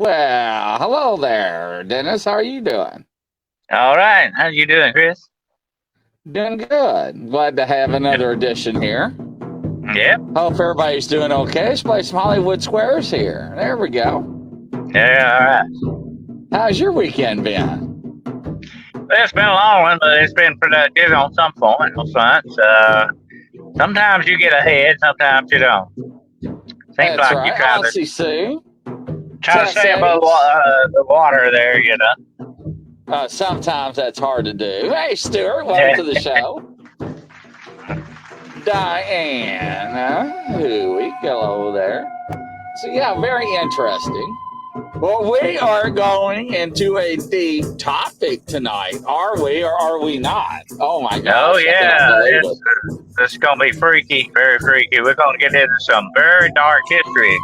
Well, hello there, Dennis. How are you doing? All right. How you doing, Chris? Doing good. Glad to have another edition here. Yep. Hope everybody's doing okay. Let's play some Hollywood Squares here. There we go. Yeah, all right. How's your weekend been? Well, it's been a long one, but it's been productive on some point, on fronts. Sometimes you get ahead, sometimes you don't. Seems That's like you're right. trying to LCC, trying to Test stay above 8. the water there, you know. Sometimes that's hard to do. Hey, Stuart, welcome Yeah. to the show. Diane, Hooey, hello there. So, yeah, very interesting. Well, we are going into a deep topic tonight, are we or are we not? Oh my Oh gosh, I cannot yeah, believe it. it's gonna be freaky, very freaky. We're gonna get into some very dark history.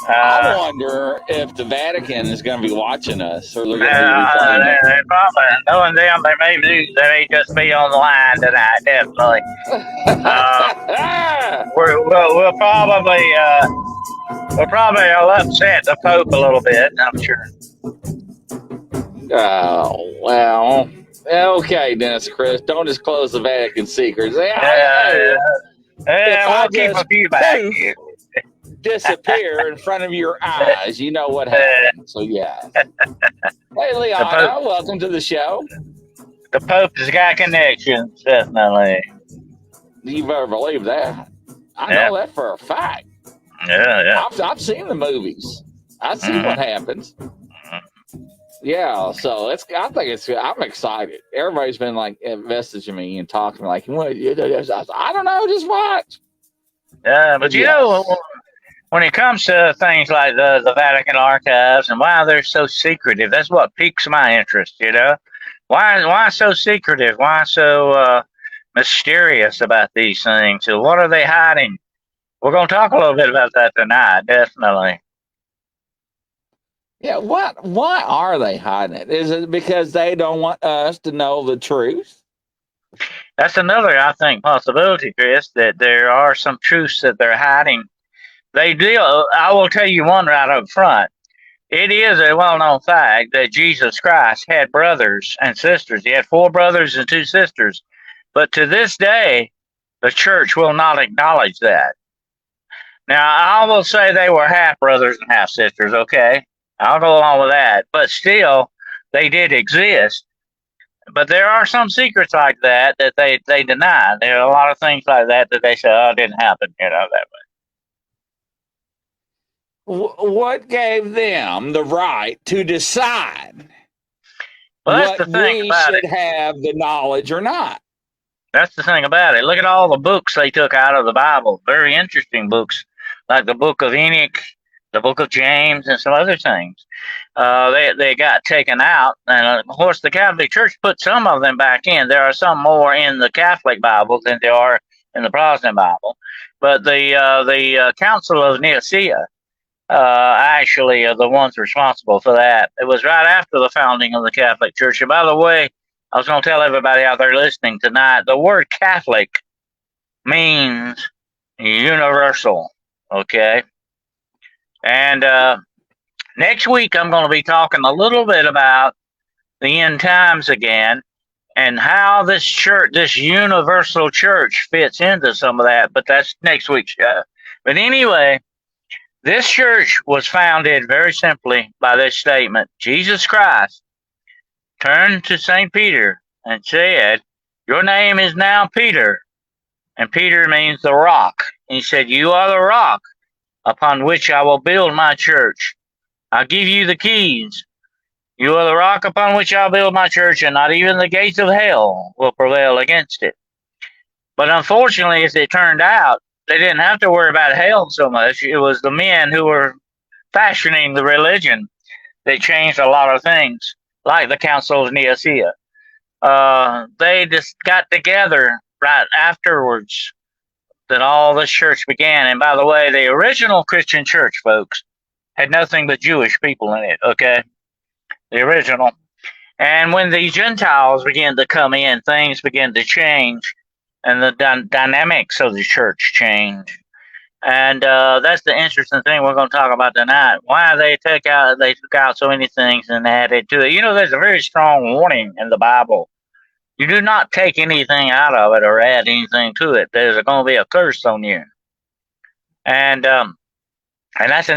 I Uh, wonder if the Vatican is going to be watching us or they're going to be uh, replaying they, it. they probably knowing them, they may just be on the line tonight, definitely. Uh, we'll we'll probably upset the Pope a little bit, I'm sure. Oh, well. Okay, Dennis Chris, don't disclose the Vatican secrets. Uh, If I we'll keep a just few back poof here. disappear in front of your eyes, you know what Uh, happened. So, yeah. Hey, the Pope, Liana, welcome to the show. the Pope has got connections, definitely. You better believe that. I Yeah, know that for a fact. yeah, yeah. I've seen the movies. I see what Mm-hmm. happens. Yeah, so I'm excited. Everybody's been like messaging me and talking like, what you do this? I don't know, just watch. Yeah, but But you know, yes. when it comes to things like the Vatican archives and why they're so secretive, that's what piques my interest. You know, why so secretive? Why so mysterious about these things? So what are they hiding? We're going to talk a little bit about that tonight, definitely. Yeah, what why are they hiding it? Is it because they don't want us to know the truth? That's another, I think, possibility, Chris, that there are some truths that they're hiding. They do. I will tell you one right up front. It is a well-known fact that Jesus Christ had brothers and sisters. He had four brothers and two sisters. But to this day, the church will not acknowledge that. Now, I will say they were half brothers and half sisters, okay? I'll go along with that. But still, they did exist. But there are some secrets like that that they deny. There are a lot of things like that that they say, oh, it didn't happen, you know, that way. What gave them the right to decide Well, that's what the thing we about should it. have the knowledge or not? That's the thing about it. Look at all the books they took out of the Bible. Very interesting books, like the book of Enoch, the book of James, and some other things. They got taken out, and of course the Catholic Church put some of them back in. There are some more in the Catholic Bible than there are in the Protestant Bible, but the Council of Nicaea actually are the ones responsible for that. It was right after the founding of the Catholic Church. And by the way, I was going to tell everybody out there listening tonight, the word Catholic means universal, okay? And next week, I'm going to be talking a little bit about the end times again and how this church, this universal church, fits into some of that. But that's next week's show. But anyway, this church was founded very simply by this statement. Jesus Christ turned to St. Peter and said, your name is now Peter. And Peter means the rock. And he said, you are the rock upon which I will build my church. I'll give you the keys. You are the rock upon which I'll build my church, and not even the gates of hell will prevail against it. But unfortunately, as it turned out, they didn't have to worry about hell so much. It was the men who were fashioning the religion that changed a lot of things, like the Council of Nicaea. They just got together right afterwards that all this church began. And by the way, the original Christian church, folks, had nothing but Jewish people in it, okay? The original. And when the Gentiles began to come in, things began to change, and the dynamics of the church changed. And that's the interesting thing we're going to talk about tonight. Why they took out so many things and added to it. You know, there's a very strong warning in the Bible. You do not take anything out of it or add anything to it. There's going to be a curse on you. And that's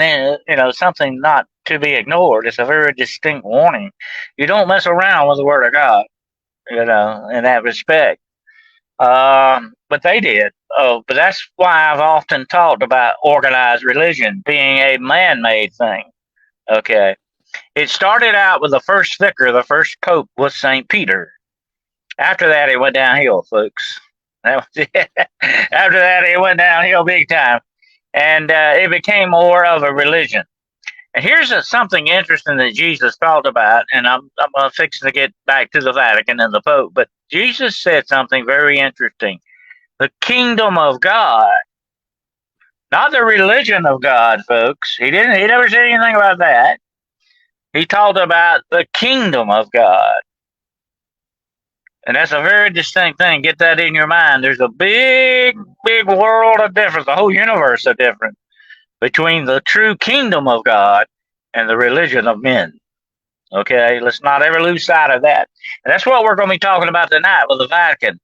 something not to be ignored. It's a very distinct warning. You don't mess around with the Word of God, in that respect. But they did. Oh, but that's why I've often talked about organized religion being a man-made thing. Okay, it started out with the first vicar, the first pope was Saint Peter. After that, it went downhill, folks. That was it. After that, it went downhill big time, and it became more of a religion. And here's something interesting that Jesus talked about, and I'm fixing to get back to the Vatican and the Pope, but Jesus said something very interesting. The kingdom of God, not the religion of God, folks. He never said anything about that. He talked about the kingdom of God. And that's a very distinct thing. Get that in your mind. There's a big, big world of difference, a whole universe of difference between the true kingdom of God and the religion of men. Okay, let's not ever lose sight of that. And that's what we're going to be talking about tonight with the Vatican.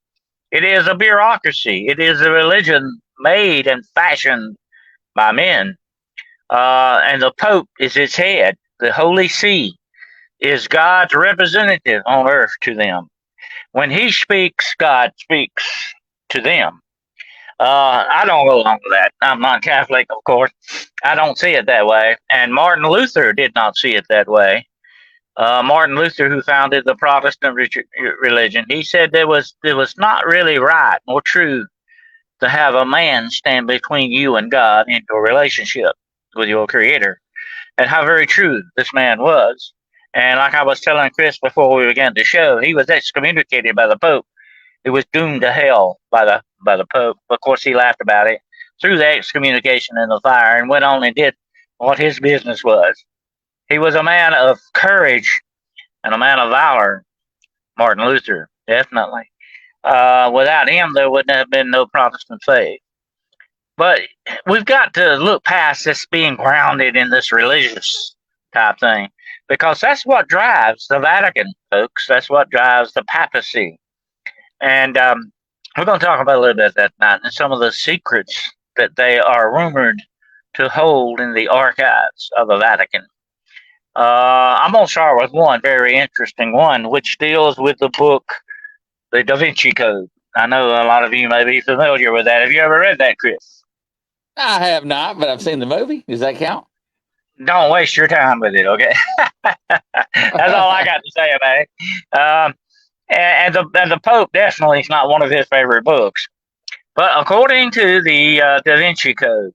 It is a bureaucracy. It is a religion made and fashioned by men. And the Pope is its head. The Holy See is God's representative on earth to them. When he speaks, God speaks to them. I don't go along with that. I'm not Catholic, of course. I don't see it that way. And Martin Luther did not see it that way. Martin Luther, who founded the Protestant religion, he said it was not really right or true to have a man stand between you and God in your relationship with your Creator. And how very true this man was. And like I was telling Chris before we began the show, he was excommunicated by the Pope. He was doomed to hell by the Pope. Of course, he laughed about it, threw the excommunication in the fire, and went on and did what his business was. He was a man of courage and a man of valor, Martin Luther, definitely. Without him, there wouldn't have been no Protestant faith. But we've got to look past this being grounded in this religious type thing, because that's what drives the Vatican, folks. That's what drives the papacy. And we're going to talk about a little bit of that tonight and some of the secrets that they are rumored to hold in the archives of the Vatican. I'm going to start with one very interesting one, which deals with the book, The Da Vinci Code. I know a lot of you may be familiar with that. Have you ever read that, Chris? I have not, but I've seen the movie. Does that count? Don't waste your time with it, okay? That's all I got to say about it. And the Pope definitely is not one of his favorite books. But according to the Da Vinci Code,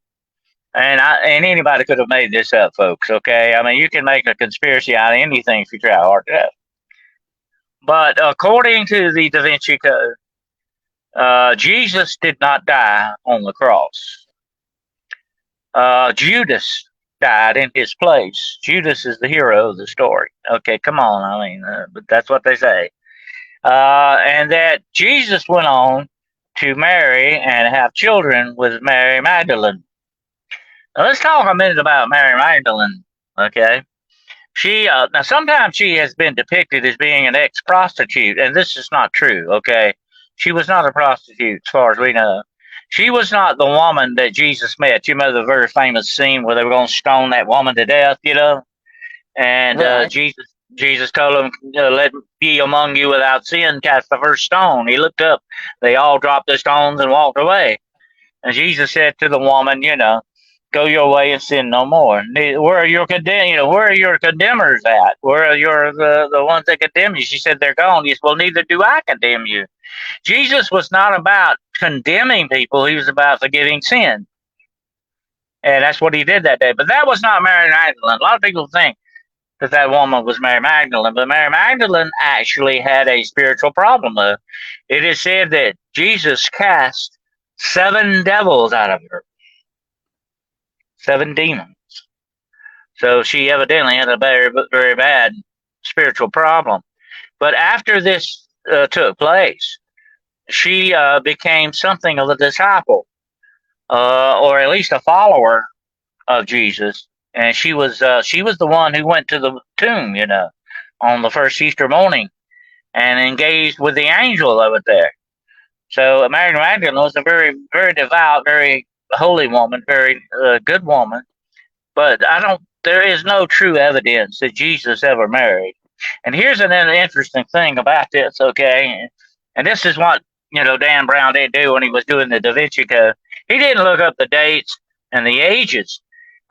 and anybody could have made this up, folks, okay? I mean, you can make a conspiracy out of anything if you try hard enough. But according to the Da Vinci Code, Jesus did not die on the cross. Judas died in his place. Judas is the hero of the story. Okay, come on. I mean, but that's what they say. And that Jesus went on to marry and have children with Mary Magdalene. Now, let's talk a minute about Mary Magdalene, okay? She now sometimes she has been depicted as being an ex-prostitute, and this is not true, okay? She was not a prostitute, as far as we know. She was not the woman that Jesus met. You know the very famous scene where they were going to stone that woman to death, and Right. Jesus told him, let be among you without sin cast the first stone. He looked up. They all dropped the stones and walked away. And Jesus said to the woman, go your way and sin no more. Where are your where are your condemners at? Where are the ones that condemn you? She said, they're gone. He said, well, neither do I condemn you. Jesus was not about condemning people. He was about forgiving sin. And that's what he did that day. But that was not Mary Magdalene. A lot of people think that woman was Mary Magdalene, but Mary Magdalene actually had a spiritual problem, though. It is said that Jesus cast 7 devils out of her, 7 demons. So she evidently had a very, very bad spiritual problem. But after this took place, she became something of a disciple or at least a follower of Jesus, and she was the one who went to the tomb, on the first Easter morning and engaged with the angel over there. So Mary Magdalene was a very, very devout, very holy woman, very good woman. But I don't. There is no true evidence that Jesus ever married. And here's an interesting thing about this, okay? And this is what Dan Brown did do when he was doing the Da Vinci Code. He didn't look up the dates and the ages.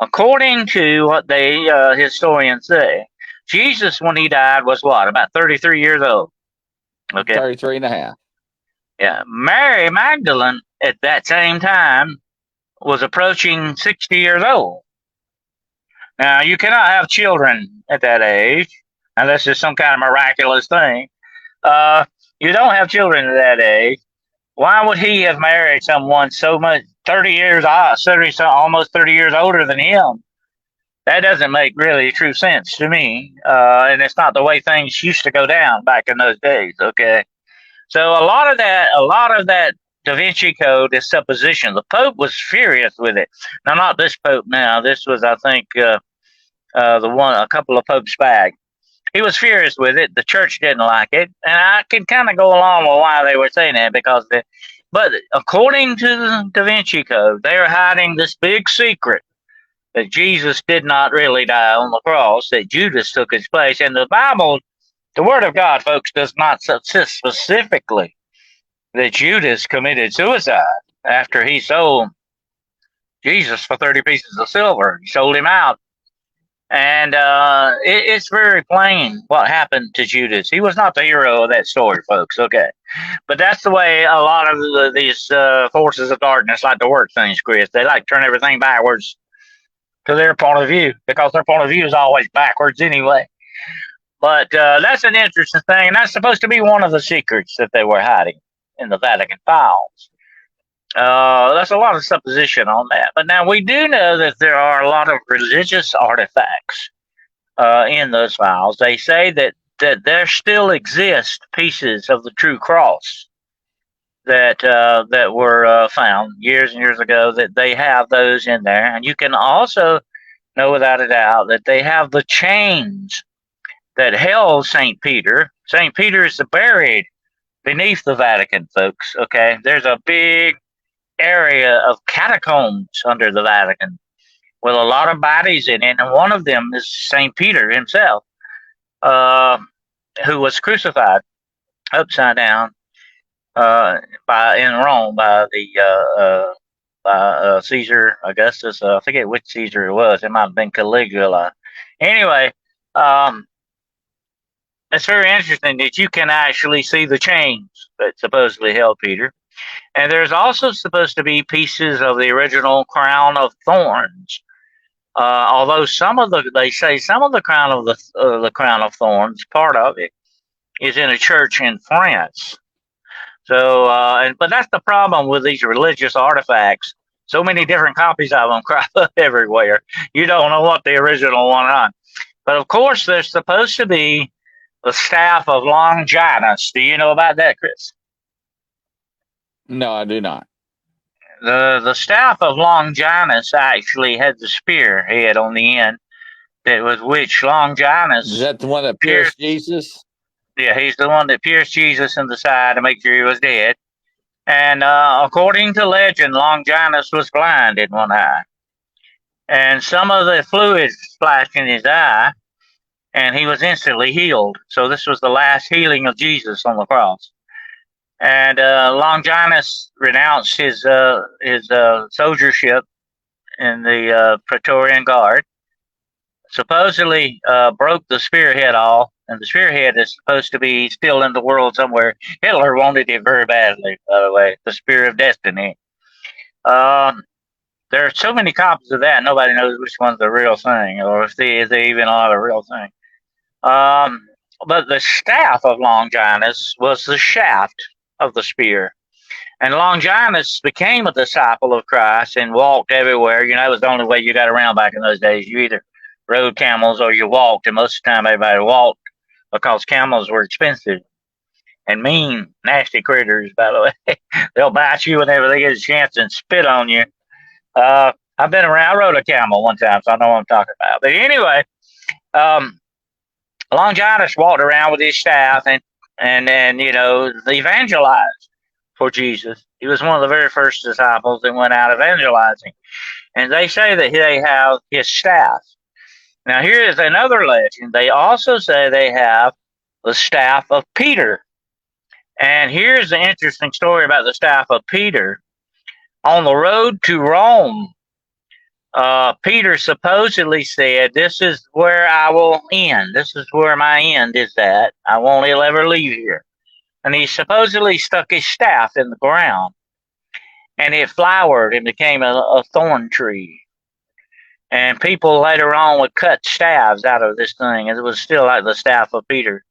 According to what they historians say, Jesus, when he died, was what, about 33 years old? Okay. 33 and a half. Yeah. Mary Magdalene at that same time was approaching 60 years old. Now, you cannot have children at that age unless it's some kind of miraculous thing. You don't have children at that age. Why would he have married someone so much, 30 years, almost 30 years older than him? That doesn't make really true sense to me. And it's not the way things used to go down back in those days. Okay. So a lot of that Da Vinci Code is supposition. The Pope was furious with it. Now, not this Pope now. This was, I think, a couple of popes back. He was furious with it. The church didn't like it, and I can kind of go along with why they were saying that but according to the Da Vinci Code, they are hiding this big secret that Jesus did not really die on the cross, that Judas took his place. And the Bible, the Word of God, folks, does not insist specifically that Judas committed suicide after he sold Jesus for 30 pieces of silver. He sold him out. And it's very plain what happened to Judas. He was not the hero of that story, folks. Okay. But that's the way a lot of these forces of darkness like to work things, Chris. They like to turn everything backwards to their point of view, because their point of view is always backwards anyway. But that's an interesting thing, and that's supposed to be one of the secrets that they were hiding in the Vatican files. That's a lot of supposition on that. But now we do know that there are a lot of religious artifacts in those files. They say that there still exist pieces of the true cross that were found years and years ago, that they have those in there. And you can also know without a doubt that they have the chains that held St. Peter. St. Peter is buried beneath the Vatican, folks. Okay, there's a big area of catacombs under the Vatican with a lot of bodies in it, and one of them is St. Peter himself, who was crucified upside down in Rome by Caesar Augustus. I forget which Caesar it was. It might have been Caligula. Anyway, it's very interesting that you can actually see the chains that supposedly held Peter. And there's also supposed to be pieces of the original crown of thorns. Although they say some of the crown of thorns, part of it, is in a church in France. So, but that's the problem with these religious artifacts. So many different copies of them crop up everywhere. You don't know what the original one is. But of course, there's supposed to be the staff of Longinus. Do you know about that, Chris? No, I do not. The staff of Longinus actually had the spear head on the end. That was which Longinus. Is that the one that pierced Jesus? Yeah, he's the one that pierced Jesus in the side to make sure he was dead. And according to legend, Longinus was blind in one eye. And some of the fluid splashed in his eye, and he was instantly healed. So this was the last healing of Jesus on the cross. And Longinus renounced his soldiership in the Praetorian Guard. Supposedly broke the spearhead off, and the spearhead is supposed to be still in the world somewhere. Hitler wanted it very badly, by the way, the Spear of Destiny. There are so many copies of that, nobody knows which one's the real thing, or if they even are the real thing. But the staff of Longinus was the shaft of the spear. And Longinus became a disciple of Christ and walked everywhere. You know, it was the only way you got around back in those days. You either rode camels or you walked, and most of the time everybody walked because camels were expensive and mean, nasty critters, by the way. They'll bite you whenever they get a chance and spit on you. I've been around. I rode a camel one time, so I know what I'm talking about. But anyway, um, Longinus walked around with his staff and evangelized for Jesus. He was one of the very first disciples that went out evangelizing. And they say that they have his staff. Now, here is another legend. They also say they have the staff of Peter. And here's the interesting story about the staff of Peter. On the road to Rome, Peter supposedly said, "This is where I will end. This is where my end is at. I won't ever leave here." And he supposedly stuck his staff in the ground, and it flowered and became a thorn tree. And people later on would cut staves out of this thing, and it was still like the staff of Peter.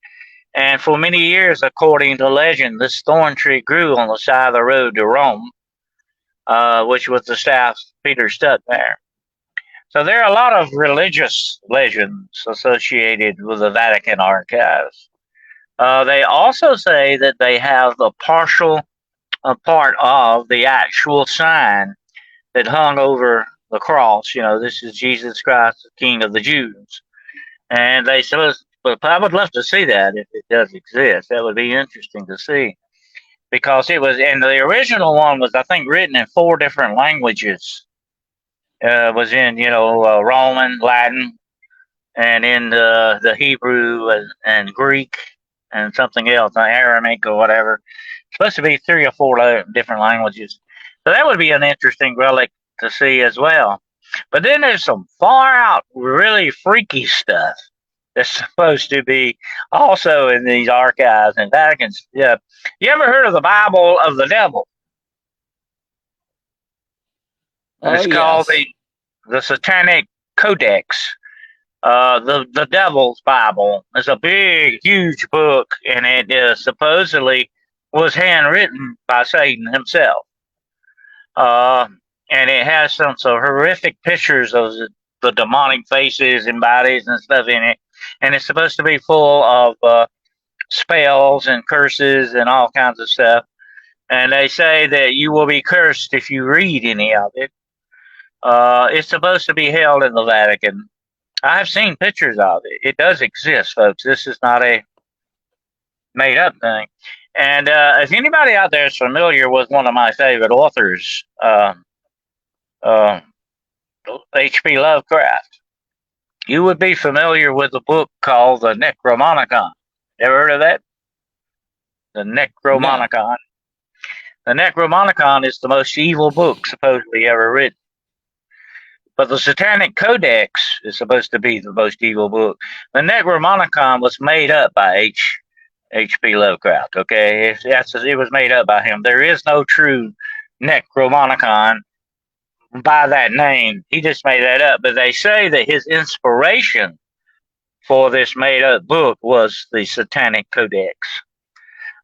And for many years, according to legend, this thorn tree grew on the side of the road to Rome, which was the staff Peter stuck there. So there are a lot of religious legends associated with the Vatican archives. They also say that they have the partial part of the actual sign that hung over the cross. This is Jesus Christ, the King of the Jews. And they suppose, but I would love to see that if it does exist. That would be interesting to see. Because it was, and the original one was, I think, written in 4 different languages. Was in, Roman, Latin, and in the Hebrew and Greek and something else, Aramaic or whatever. It's supposed to be 3 or 4 different languages. So that would be an interesting relic to see as well. But then there's some far out, really freaky stuff that's supposed to be also in these archives and Vaticans. Yeah. You ever heard of the Bible of the Devil? It's called the Satanic Codex. The Devil's Bible. It's a big, huge book, and it supposedly was handwritten by Satan himself. And it has some horrific pictures of the demonic faces and bodies and stuff in it. And it's supposed to be full of spells and curses and all kinds of stuff. And they say that you will be cursed if you read any of it. It's supposed to be held in the Vatican. I've seen pictures of it. It does exist, folks. This is not a made-up thing. And if anybody out there is familiar with one of my favorite authors, H.P. Lovecraft, you would be familiar with a book called the Necronomicon. Ever heard of that? The Necronomicon. No. The Necronomicon is the most evil book supposedly ever written. But the Satanic Codex is supposed to be the most evil book. The Necronomicon was made up by H.P. Lovecraft, okay? It was made up by him. There is no true Necronomicon by that name. He just made that up. But they say that his inspiration for this made-up book was the Satanic Codex.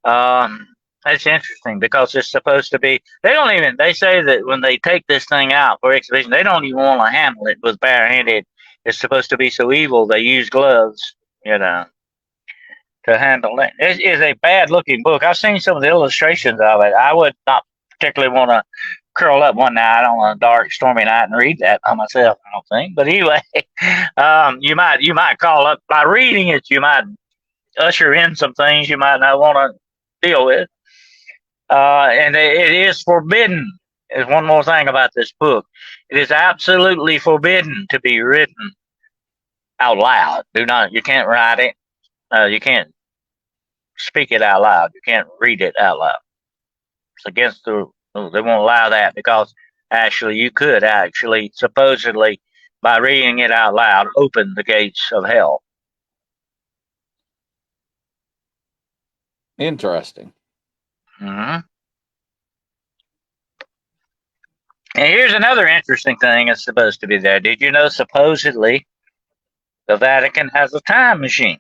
That's interesting because it's supposed to be, they say that when they take this thing out for exhibition, they don't even want to handle it with barehanded. It's supposed to be so evil, they use gloves, to handle it. It is a bad looking book. I've seen some of the illustrations of it. I would not particularly want to curl up one night on a dark, stormy night and read that by myself, I don't think. But anyway, you might call up, by reading it, you might usher in some things you might not want to deal with. And it is forbidden. There's one more thing about this book. It is absolutely forbidden to be written out loud. You can't write it. You can't speak it out loud. You can't read it out loud. It's against they won't allow that because you could supposedly, by reading it out loud, open the gates of hell. Interesting. Mm-hmm. And here's another interesting thing that's supposed to be there. Did you know supposedly the Vatican has a time machine?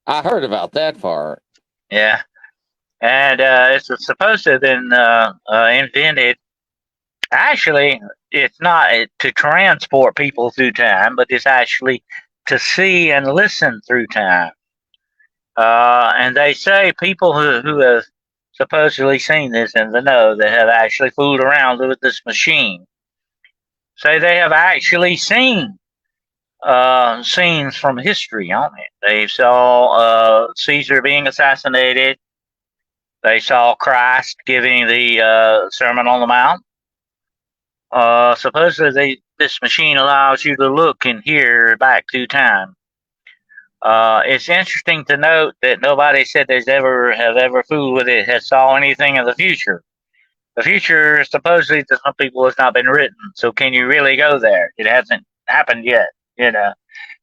I heard about that part. Yeah. And it's supposed to have been invented. Actually, it's not to transport people through time, but it's actually to see and listen through time. And they say people who have supposedly seen this in the know that have actually fooled around with this machine. Say they have actually seen scenes from history on it. They saw Caesar being assassinated. They saw Christ giving the Sermon on the Mount. Supposedly, this machine allows you to look and hear back through time. It's interesting to note that nobody said they've ever fooled with it has saw anything of the future. The future supposedly to some people has not been written. So can you really go there? It hasn't happened yet,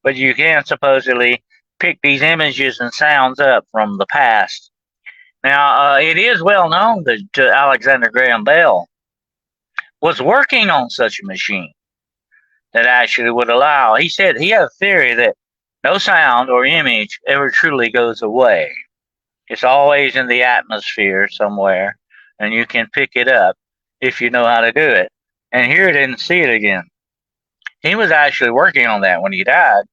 But you can supposedly pick these images and sounds up from the past. Now, it is well known that Alexander Graham Bell was working on such a machine that actually would allow. He said he had a theory that no sound or image ever truly goes away. It's always in the atmosphere somewhere, and you can pick it up if you know how to do it. And here it and see it again. He was actually working on that when he died.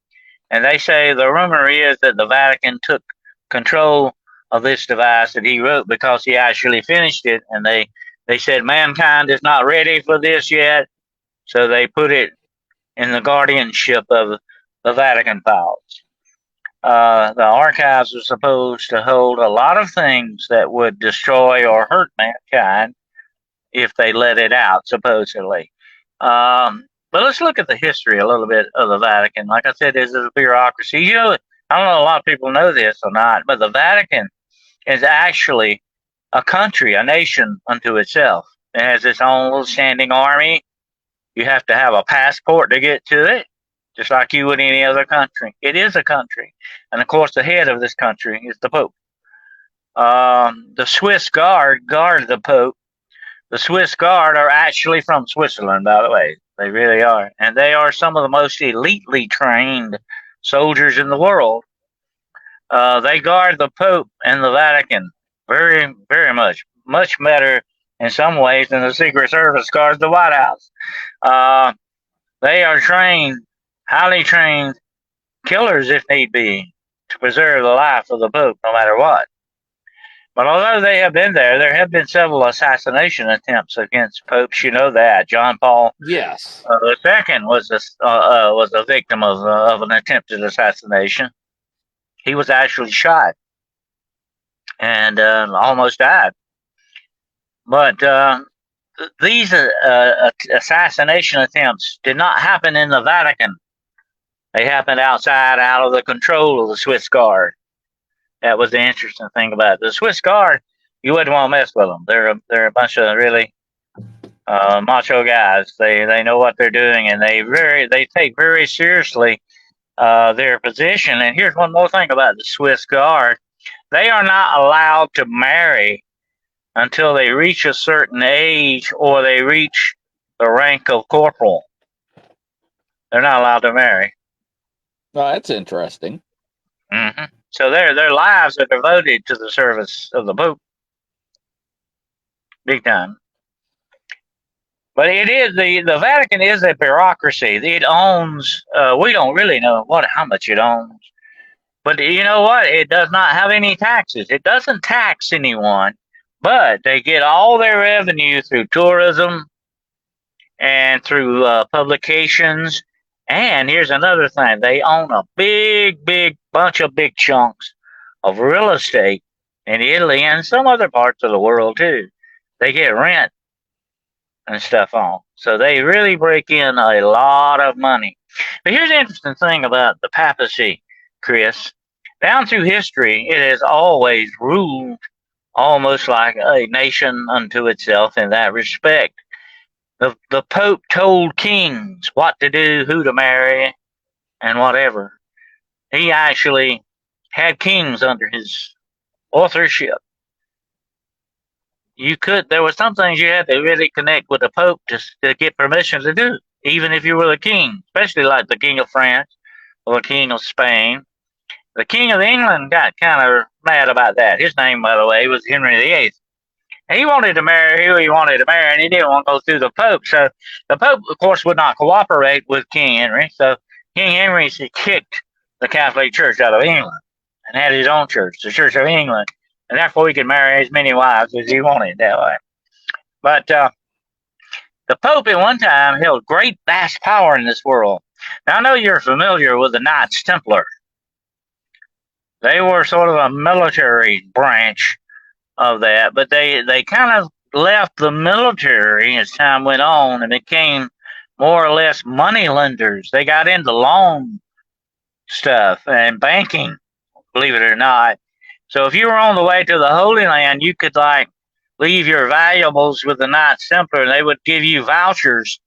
And they say the rumor is that the Vatican took control of this device that he wrote because he actually finished it. And they said mankind is not ready for this yet. So they put it in the guardianship of the Vatican files. The archives are supposed to hold a lot of things that would destroy or hurt mankind if they let it out, supposedly. But let's look at the history a little bit of the Vatican. Like I said, this is a bureaucracy. I don't know if a lot of people know this or not, but the Vatican is actually a country, a nation unto itself. It has its own little standing army. You have to have a passport to get to it, just like you would any other country. It is a country. And of course, the head of this country is the Pope. The Swiss guard the Pope. The Swiss guard are actually from Switzerland, by the way. They really are. And they are some of the most elitely trained soldiers in the world. They guard the Pope and the Vatican very, very much. Much better in some ways than the Secret Service guards the White House. They are trained, highly trained killers if need be, to preserve the life of the Pope no matter what. But although they have been there have been several assassination attempts against popes. You know that John Paul Yes. II was a victim of an attempted assassination. He was actually shot and almost died. But these assassination attempts did not happen in the Vatican. They happened outside, out of the control of the Swiss Guard. That was the interesting thing about it. The Swiss Guard, you wouldn't want to mess with them. They're a bunch of really macho guys. They know what they're doing, and they take very seriously their position. And here's one more thing about the Swiss Guard: they are not allowed to marry until they reach a certain age or they reach the rank of corporal. They're not allowed to marry. Well, that's interesting. Mm-hmm. So their lives are devoted to the service of the Pope. Big time. But it is the Vatican is a bureaucracy. It owns. We don't really know how much it owns. But you know what? It does not have any taxes. It doesn't tax anyone, but they get all their revenue through tourism and through publications. And here's another thing. They own a big bunch of big chunks of real estate in Italy and some other parts of the world too. They get rent and stuff on. So they really break in a lot of money. But here's the interesting thing about the papacy, Chris. Down through history, it has always ruled almost like a nation unto itself in that respect. The Pope told kings what to do, who to marry, and whatever. He actually had kings under his authorship. There were some things you had to really connect with the Pope to get permission to do, even if you were the king, especially like the King of France or the King of Spain. The King of England got kind of mad about that. His name, by the way, was Henry VIII. And he wanted to marry who he wanted to marry, and he didn't want to go through the Pope. So the Pope, of course, would not cooperate with King Henry. So King Henry kicked the Catholic Church out of England and had his own church, the Church of England. and therefore he could marry as many wives as he wanted that way. But the Pope at one time held great vast power in this world. Now I know you're familiar with the Knights Templar. They were sort of a military branch of that, but they kind of left the military as time went on and became more or less money lenders. They got into loan stuff and banking, believe it or not. So if you were on the way to the Holy Land, you could like leave your valuables with the Knights Templar, and they would give you vouchers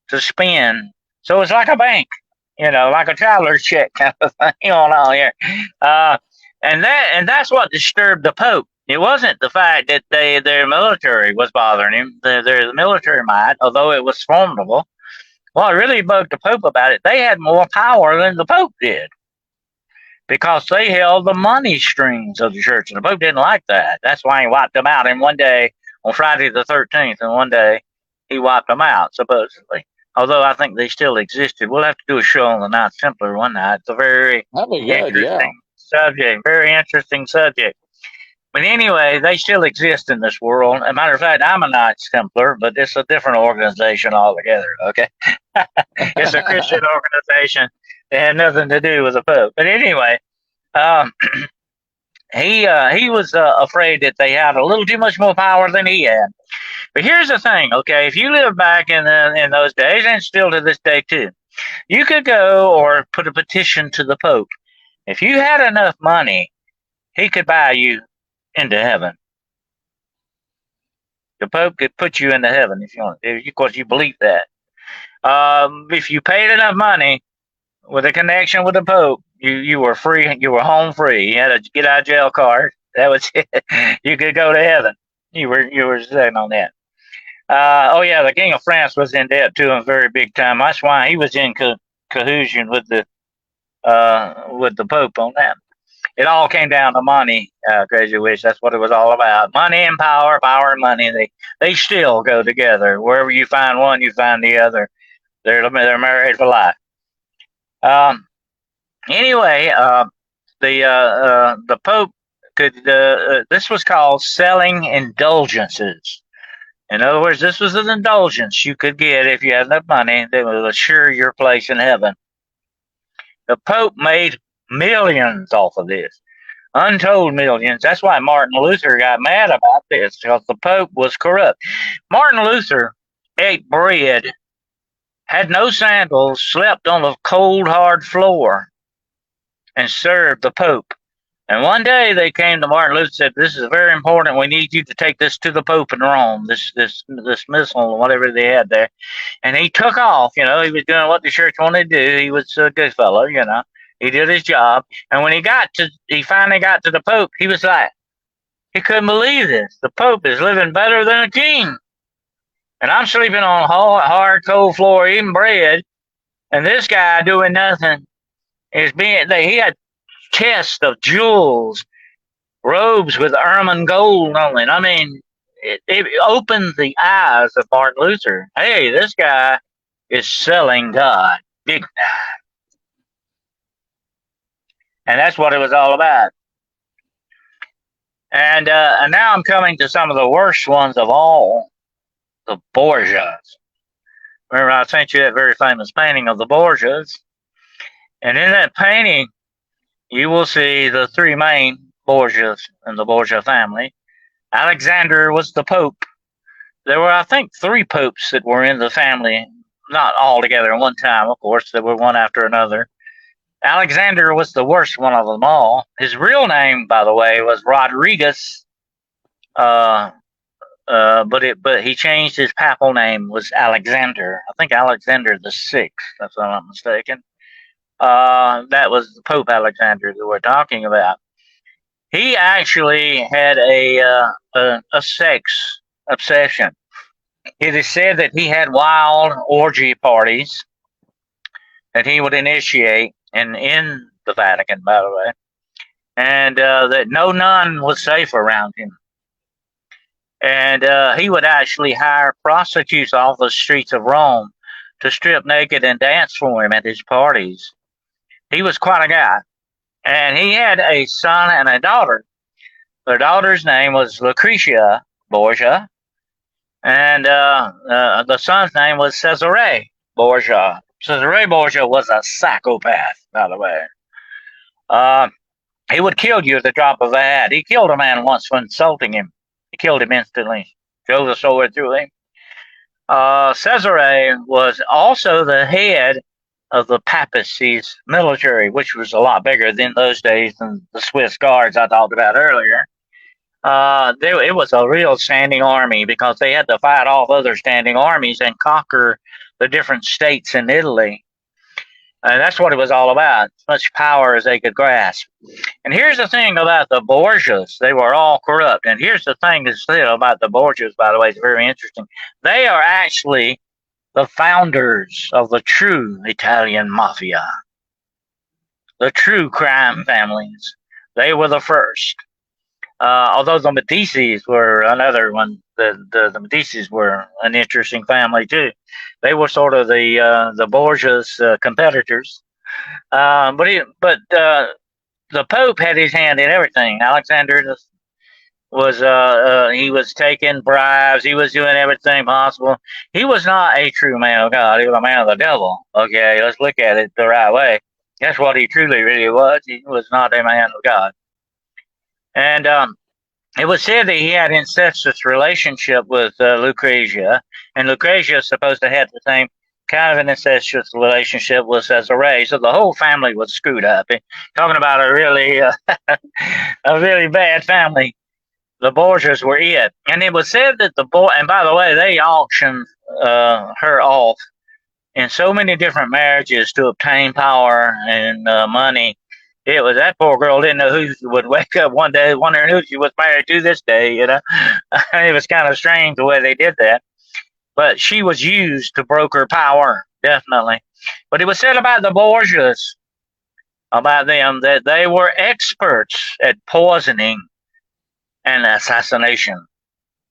to spend. So it's like a bank, like a traveler's check kind of thing going on here. And that's what disturbed the Pope. It wasn't the fact that their military was bothering him, their military might, although it was formidable. What really bugged the Pope about it, they had more power than the Pope did, because they held the money strings of the church, and the Pope didn't like that. That's why he wiped them out. And one day, on Friday the 13th, and one day he wiped them out, supposedly. Although I think they still existed. We'll have to do a show on the Knights Templar one night. It's a very interesting subject, very interesting subject. But anyway, they still exist in this world. As a matter of fact, I'm a Knights Templar, but it's a different organization altogether, okay? It's a Christian organization. It had nothing to do with the Pope. But anyway, he was afraid that they had a little too much more power than he had. But here's the thing, okay? If you live back in those days, and still to this day too, you could go or put a petition to the Pope. If you had enough money, he could buy you into heaven. The Pope could put you into heaven if you want, of course you believe that. If you paid enough money with a connection with the Pope, you were free. You were home free. You had a get out of jail card. That was it. You could go to heaven. You were sitting on that. Oh yeah, the King of France was in debt to him very big time. That's why he was in collusion with the Pope on that. It all came down to money, Crazy Wish. That's what it was all about. Money and power, power and money. They still go together. Wherever you find one, you find the other. They're married for life. Anyway, the Pope could. This was called selling indulgences. In other words, this was an indulgence you could get if you had enough money that would assure your place in heaven. The Pope made millions off of this, untold millions. That's why Martin Luther got mad about this, because the Pope was corrupt. Martin Luther ate bread, had no sandals, slept on a cold, hard floor, and served the Pope. And one day they came to Martin Luther and said, "This is very important. We need you to take this to the Pope in Rome, this missile, whatever they had there." And he took off. He was doing what the church wanted to do. He was a good fellow, He did his job. And when he finally got to the Pope, he was like, he couldn't believe this. The Pope is living better than a king. And I'm sleeping on a hard, cold floor, eating bread. And this guy doing nothing he had chests of jewels, robes with ermine gold on it. I mean, it opened the eyes of Martin Luther. Hey, this guy is selling God big time. And that's what it was all about. And now I'm coming to some of the worst ones of all, the Borgias. Remember, I sent you that very famous painting of the Borgias. And in that painting, you will see the three main Borgias in the Borgia family. Alexander was the Pope. There were, I think, 3 popes that were in the family, not all together at one time, of course. There were one after another. Alexander was the worst one of them all. His real name, by the way, was Rodriguez, but he changed his papal name, was Alexander. I think Alexander the Sixth, if I'm not mistaken. That was Pope Alexander that we're talking about. He actually had a sex obsession. It is said that he had wild orgy parties that he would initiate, and in the Vatican, by the way, and that no nun was safe around him. And he would actually hire prostitutes off the streets of Rome to strip naked and dance for him at his parties. He was quite a guy. And he had a son and a daughter. Their daughter's name was Lucretia Borgia, and the son's name was Cesare Borgia. Cesare Borgia was a psychopath, by the way. Uh, he would kill you at the drop of a hat. He killed a man once for insulting him. He killed him instantly, drove the sword through him. Cesare was also the head of the papacy's military, which was a lot bigger than those days than the Swiss guards I talked about earlier. It was a real standing army because they had to fight off other standing armies and conquer the different states in Italy. And that's what it was all about, as much power as they could grasp. And here's the thing about the Borgias. They were all corrupt. And here's the thing to say about the Borgias, by the way, it's very interesting. They are actually the founders of the true Italian mafia, the true crime families. They were the first. Although the Medicis were another one, the Medicis were an interesting family too. They were sort of the Borgia's competitors. But the Pope had his hand in everything. Alexander was he was taking bribes. He was doing everything possible. He was not a true man of God. He was a man of the devil. Okay, let's look at it the right way. That's what he truly really was. He was not a man of God. And it was said that he had incestuous relationship with Lucretia, and Lucretia is supposed to have the same kind of an incestuous relationship with Cesare. So the whole family was screwed up. Talking about a really a really bad family. The Borgias were it, and it was said that and by the way, they auctioned her off in so many different marriages to obtain power and money. It was that poor girl didn't know who would wake up one day wondering who she was married to this day. It was kind of strange the way they did that, but she was used to broker power, definitely. But it was said about the Borgias, about them, that they were experts at poisoning and assassination,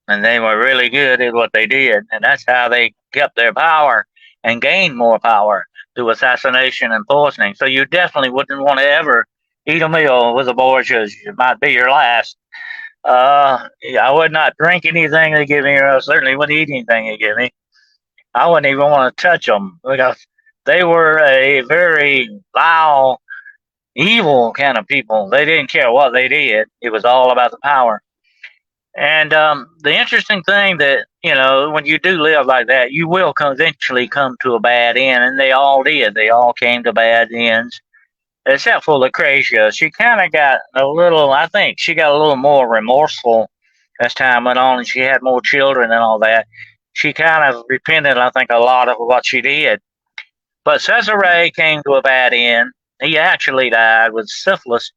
and they were really good at what they did, and that's how they kept their power and gained more power through assassination and poisoning. So you definitely wouldn't want to ever eat a meal with the Borgias. It might be your last. I would not drink anything they give me, or I certainly wouldn't eat anything they give me. I wouldn't even want to touch them because they were a very vile, evil kind of people. They didn't care what they did. It was all about the power. And the interesting thing that, when you do live like that, you will eventually come to a bad end, and they all did. They all came to bad ends, except for Lucretia. She kind of got I think she got a little more remorseful as time went on, and she had more children and all that. She kind of repented, I think, a lot of what she did. But Cesare came to a bad end. He actually died with syphilis.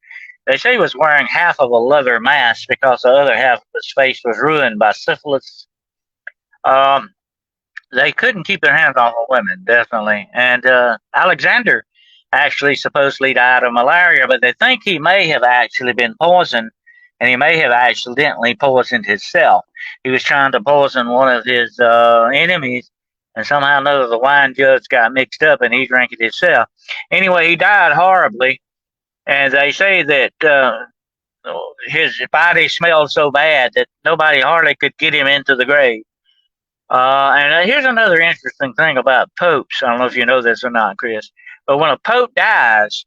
They say he was wearing half of a leather mask because the other half of his face was ruined by syphilis. They couldn't keep their hands off of women, definitely. And Alexander actually supposedly died of malaria, but they think he may have actually been poisoned, and he may have accidentally poisoned himself. He was trying to poison one of his enemies, and somehow or another the wine jugs got mixed up, and he drank it himself. Anyway, he died horribly. And they say that his body smelled so bad that nobody hardly could get him into the grave. And here's another interesting thing about popes. I don't know if you know this or not, Chris, but when a pope dies,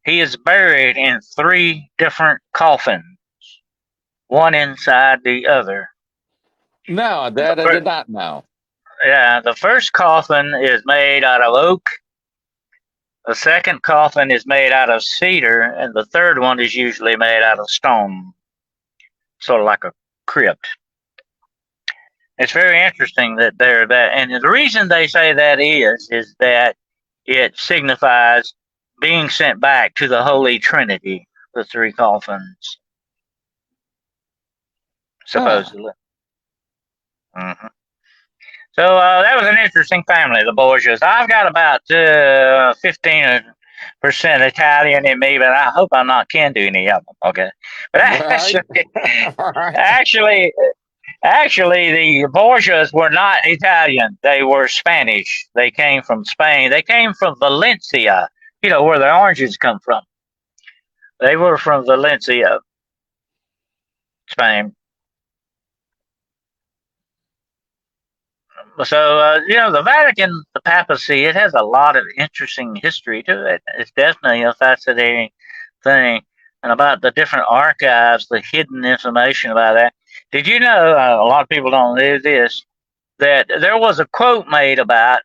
he is buried in 3 different coffins, one inside the other. No, that I did not know. Yeah, the first coffin is made out of oak. The second coffin is made out of cedar, and the third one is usually made out of stone, sort of like a crypt. It's very interesting that they're that, and the reason they say that is that it signifies being sent back to the Holy Trinity, the 3 coffins, supposedly. Mm-hmm. So that was an interesting family, the Borgias. I've got about 15% Italian in me, but I hope I'm not kin to any of them. Okay, but actually, the Borgias were not Italian. They were Spanish. They came from Spain. They came from Valencia. Where the oranges come from. They were from Valencia. Spain. So, the Vatican, the papacy, it has a lot of interesting history to it. It's definitely a fascinating thing. And about the different archives, the hidden information about that. Did you know, a lot of people don't know this, that there was a quote made about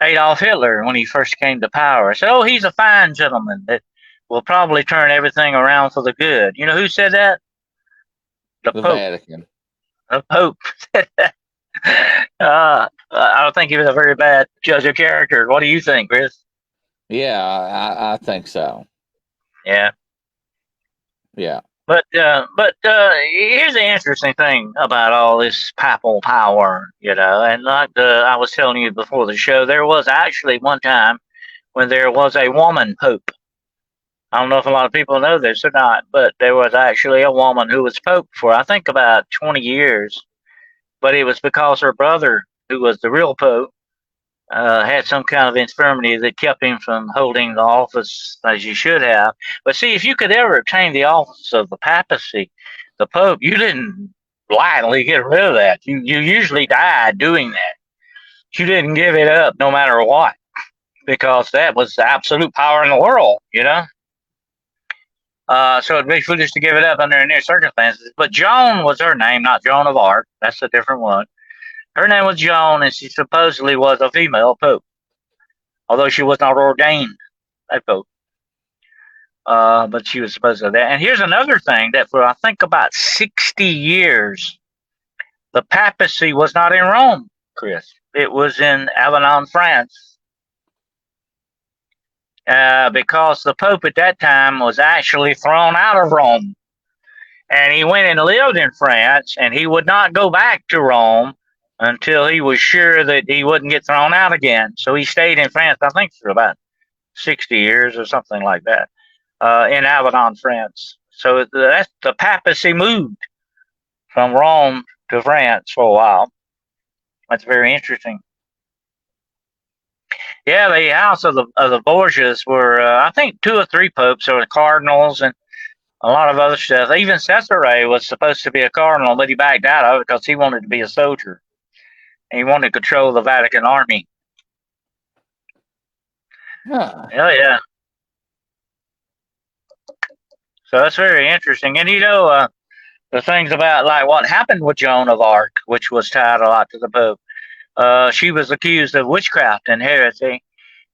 Adolf Hitler when he first came to power? So, oh, he's a fine gentleman that will probably turn everything around for the good. You know who said that? The The Pope. Vatican. The Pope said that. I don't think he was a very bad judge of character. What do you think, Chris? Yeah, I think so. Yeah. Yeah. But here's the interesting thing about all this papal power, and like I was telling you before the show, there was actually one time when there was a woman pope. I don't know if a lot of people know this or not, but there was actually a woman who was pope for I think about 20 years. But it was because her brother, who was the real pope, had some kind of infirmity that kept him from holding the office as he should have. But see, if you could ever obtain the office of the papacy, the Pope, you didn't lightly get rid of that. You usually died doing that. You didn't give it up no matter what, because that was the absolute power in the world. So it'd be foolish to give it up under any circumstances. But Joan was her name, not Joan of Arc. That's a different one. Her name was Joan, and she supposedly was a female pope, although she was not ordained a pope. But she was supposed to that. And here's another thing that for I think about 60 years, the papacy was not in Rome, Chris. It was in Avignon, France. Because the Pope at that time was actually thrown out of Rome. And he went and lived in France, and he would not go back to Rome until he was sure that he wouldn't get thrown out again. So he stayed in France, I think, for about 60 years or something like that, in Avignon, France. So that's the papacy moved from Rome to France for a while. That's very interesting. Yeah, the house of the Borgias were, I think, 2 or 3 popes. There were cardinals and a lot of other stuff. Even Cesare was supposed to be a cardinal, but he backed out of it because he wanted to be a soldier. And he wanted to control the Vatican army. Huh. Oh, yeah. So that's very interesting. And, the things about like what happened with Joan of Arc, which was tied a lot to the Pope. She was accused of witchcraft and heresy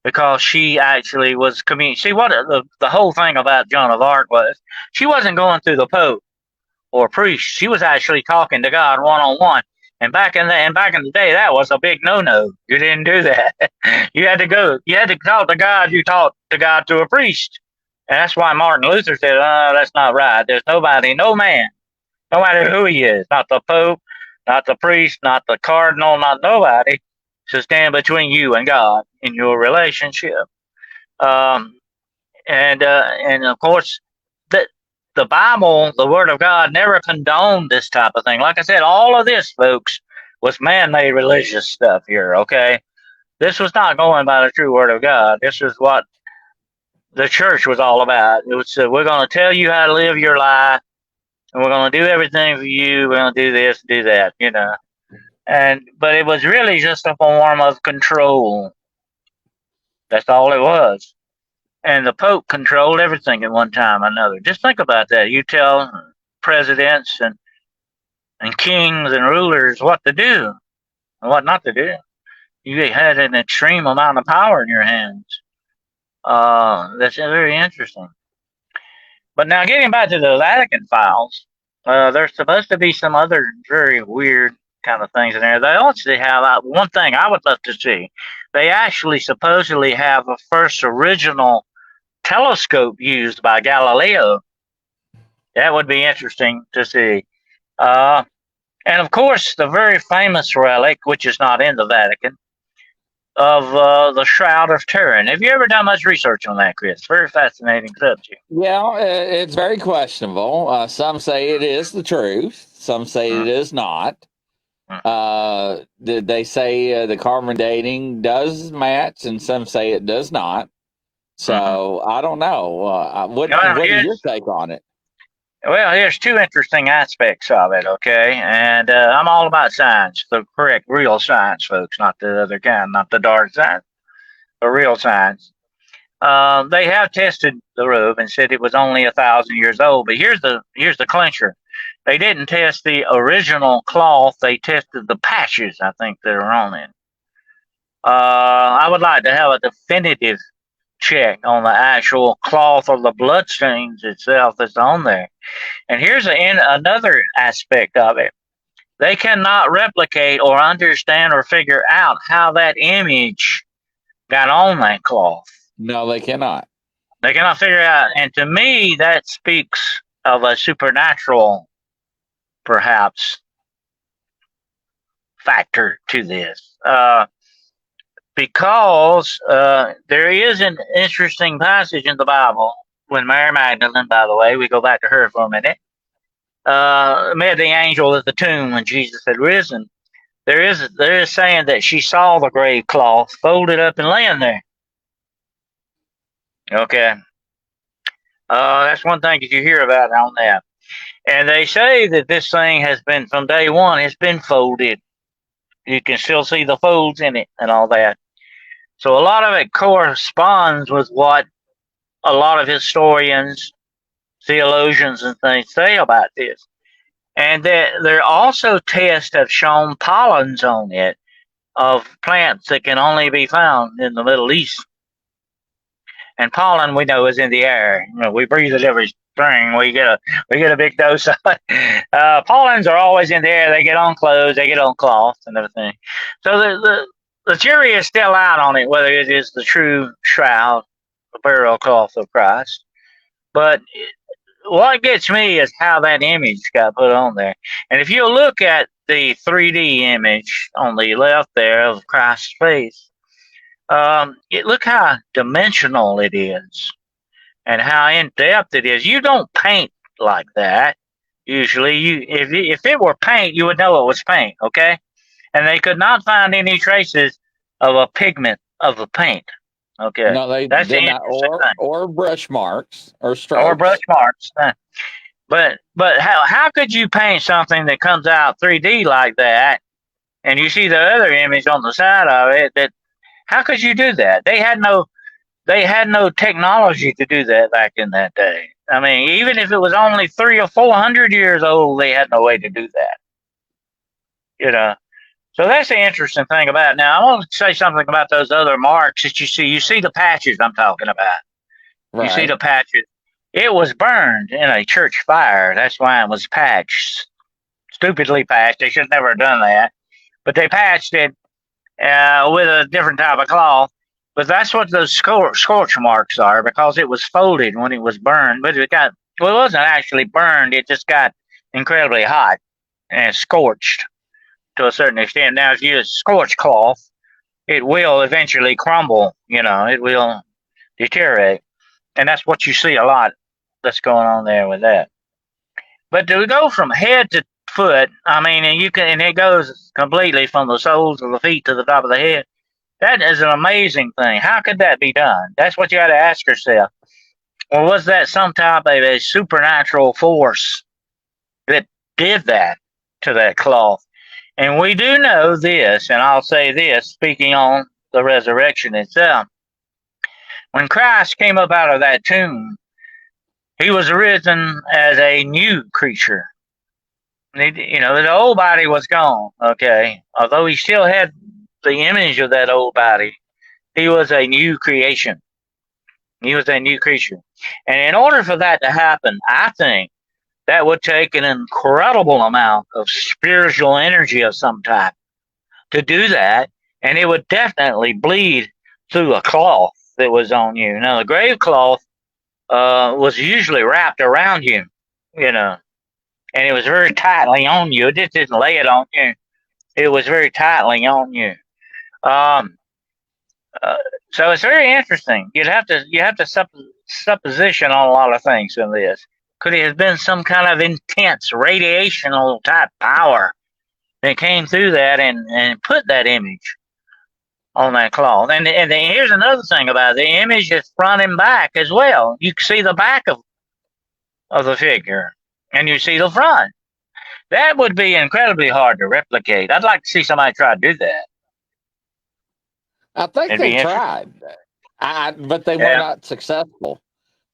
because she actually was See, what the whole thing about Joan of Arc was, she wasn't going through the Pope or priest. She was actually talking to God one on one. And back in the day, that was a big no-no. You didn't do that. You had to talk to God. You talked to God through a priest. And that's why Martin Luther said, "Oh, that's not right. There's nobody, no man, no matter who he is, not the Pope, not the priest, not the cardinal, not nobody, to stand between you and God in your relationship." Um, and of course, the Bible, the Word of God, never condoned this type of thing. Like I said, all of this, folks, was man-made religious stuff here. Okay, this was not going by the true Word of God. This is what the church was all about. It was we're going to tell you how to live your life, and we're going to do everything for you. We're going to do this, do that, but it was really just a form of control. That's all it was. And the Pope controlled everything at one time or another. Just think about that. You tell presidents and kings and rulers what to do and what not to do. You had an extreme amount of power in your hands. That's very interesting. But now, getting back to the Vatican files, there's supposed to be some other very weird kind of things in there. They also have one thing I would love to see. They actually supposedly have a first original telescope used by Galileo. That would be interesting to see. And of course, the very famous relic, which is not in the Vatican, of the Shroud of Turin. Have you ever done much research on that, Chris? Very fascinating subject. Yeah, it's very questionable. Some say it is the truth. Some say it is not. They say the carbon dating does match, and some say it does not. So I don't know. What is your take on it? Well, here's two interesting aspects of it, okay? And I'm all about science, the correct, real science, folks, not the other kind, not the dark science, the real science. They have tested the robe and said it was only 1,000 years old, but here's the clincher. They didn't test the original cloth. They tested the patches, I think, that are on it. I would like to have a definitive check on the actual cloth or the bloodstains itself that's on there. And here's another aspect of it. They cannot replicate or understand or figure out how that image got on that cloth. No, they cannot. They cannot figure out. And to me, that speaks of a supernatural, perhaps, factor to this. Because there is an interesting passage in the Bible when Mary Magdalene, by the way, we go back to her for a minute, met the angel at the tomb when Jesus had risen. There is saying that she saw the grave cloth folded up and laying there. Okay. That's one thing that you hear about on that. And they say that this thing has been, from day one, it's been folded. You can still see the folds in it and all that. So a lot of it corresponds with what a lot of historians, theologians, and things say about this. And there also tests have shown pollens on it of plants that can only be found in the Middle East. And pollen, we know, is in the air. You know, we breathe it every spring. We get a big dose of it. Pollens are always in the air. They get on clothes, they get on cloth, and everything. So the jury is still out on it, whether it is the true shroud, the burial cloth of Christ. But what gets me is how that image got put on there. And if you look at the 3D image on the left there of Christ's face, look how dimensional it is and how in depth it is. You don't paint like that. Usually, if it were paint, you would know it was paint, okay? And they could not find any traces of a pigment of the paint. Okay, No, they that's did the not, or brush marks or strokes. or brush marks. But how could you paint something that comes out 3D like that, and you see the other image on the side of it? That how could you do that? They had no technology to do that back in that day. I mean, even if it was only 300 or 400 years old, they had no way to do that. You know. So that's the interesting thing about it. Now, I want to say something about those other marks that you see. You see the patches I'm talking about. Right. You see the patches. It was burned in a church fire. That's why it was patched. Stupidly patched. They should have never done that. But they patched it with a different type of cloth. But that's what those scorch marks are, because it was folded when it was burned. But it wasn't actually burned. It just got incredibly hot and scorched to a certain extent. Now, if you use scorched cloth, it will eventually crumble. You know, it will deteriorate, and that's what you see a lot. That's going on there with that. But to go from head to foot, I mean, and it goes completely from the soles of the feet to the top of the head. That is an amazing thing. How could that be done? That's what you got to ask yourself. Or was that some type of a supernatural force that did that to that cloth? And we do know this, and I'll say this, speaking on the resurrection itself. When Christ came up out of that tomb, he was risen as a new creature. The old body was gone, okay? Although he still had the image of that old body, he was a new creation. He was a new creature. And in order for that to happen, I think that would take an incredible amount of spiritual energy of some type to do that. And it would definitely bleed through a cloth that was on you. Now, the grave cloth was usually wrapped around you, and it was very tightly on you. It just didn't lay it on you. It was very tightly on you. So it's very interesting. You have to supposition on a lot of things in this. Could it have been some kind of intense radiational type power that came through that and put that image on that cloth? And here's another thing about it. The image is front and back as well. You can see the back of the figure. and you see the front. That would be incredibly hard to replicate. I'd like to see somebody try to do that. I think It'd they be interesting. tried, but they were Yeah, not successful.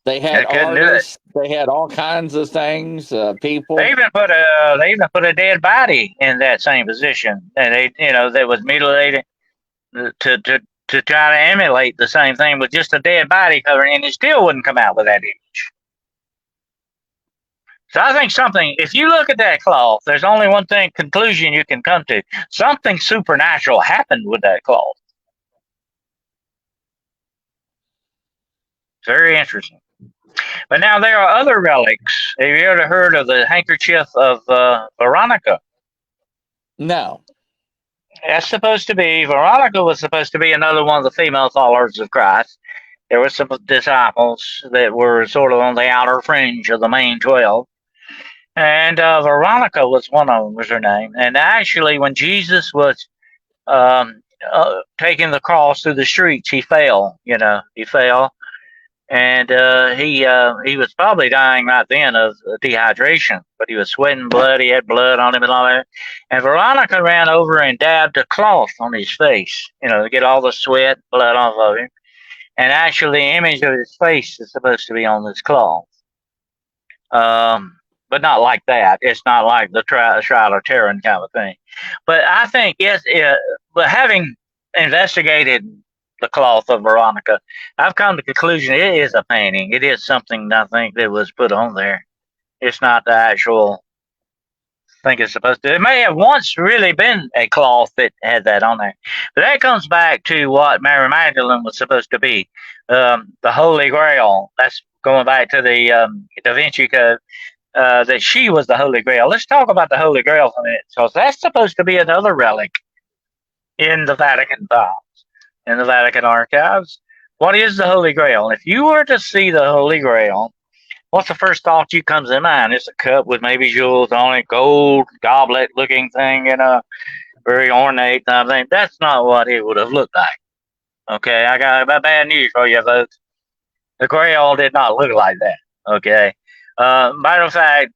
They they had couldn't do it. artists. They had all kinds of things. They People. even put a dead body in that same position, and that was mutilated to to to try to emulate the same thing with just a dead body covering, and it still wouldn't come out with that image. So I think if you look at that cloth, there's only one conclusion you can come to. Something supernatural happened with that cloth. Very interesting. But now there are other relics. Have you ever heard of the handkerchief of Veronica? No. Veronica was supposed to be another one of the female followers of Christ. There were some disciples that were sort of on the outer fringe of the main 12. And Veronica was one of them, was her name. And actually, when Jesus was taking the cross through the streets, he fell. He fell, and he was probably dying right then of dehydration. But he was sweating blood. He had blood on him and all that. And Veronica ran over and dabbed a cloth on his face, to get all the sweat, blood off of him. And actually, the image of his face is supposed to be on this cloth. But not like that. It's not like the Shroud of Turin kind of thing. But I think, yes, but having investigated the cloth of Veronica, I've come to the conclusion it is a painting. It is something I think that was put on there. It's not the actual thing it's supposed to. It may have once really been a cloth that had that on there. But that comes back to what Mary Magdalene was supposed to be, the Holy Grail. That's going back to the Da Vinci Code. That she was the Holy Grail. Let's talk about the Holy Grail for a minute. So that's supposed to be another relic in the Vatican files, in the Vatican archives. What is the Holy Grail? If you were to see the Holy Grail, what's the first thought you comes in mind? It's a cup with maybe jewels on it, gold goblet looking thing, very ornate thing. That's not what it would have looked like. Okay, I got bad news for you folks. The Grail did not look like that. Okay. Matter of fact,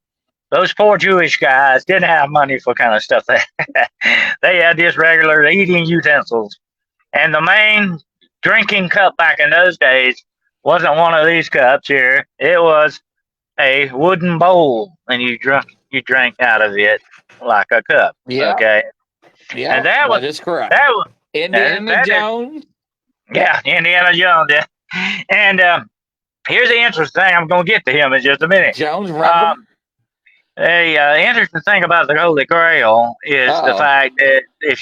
those poor Jewish guys didn't have money for kind of stuff. They had just regular eating utensils. And the main drinking cup back in those days wasn't one of these cups here. It was a wooden bowl, and you drank out of it like a cup. Yeah. Okay. Yeah. And that is correct. that was Indiana Jones. Yeah, Indiana Jones. Yeah. And here's the interesting thing. I'm going to get to him in just a minute. Jones, remember? The interesting thing about the Holy Grail is the fact that if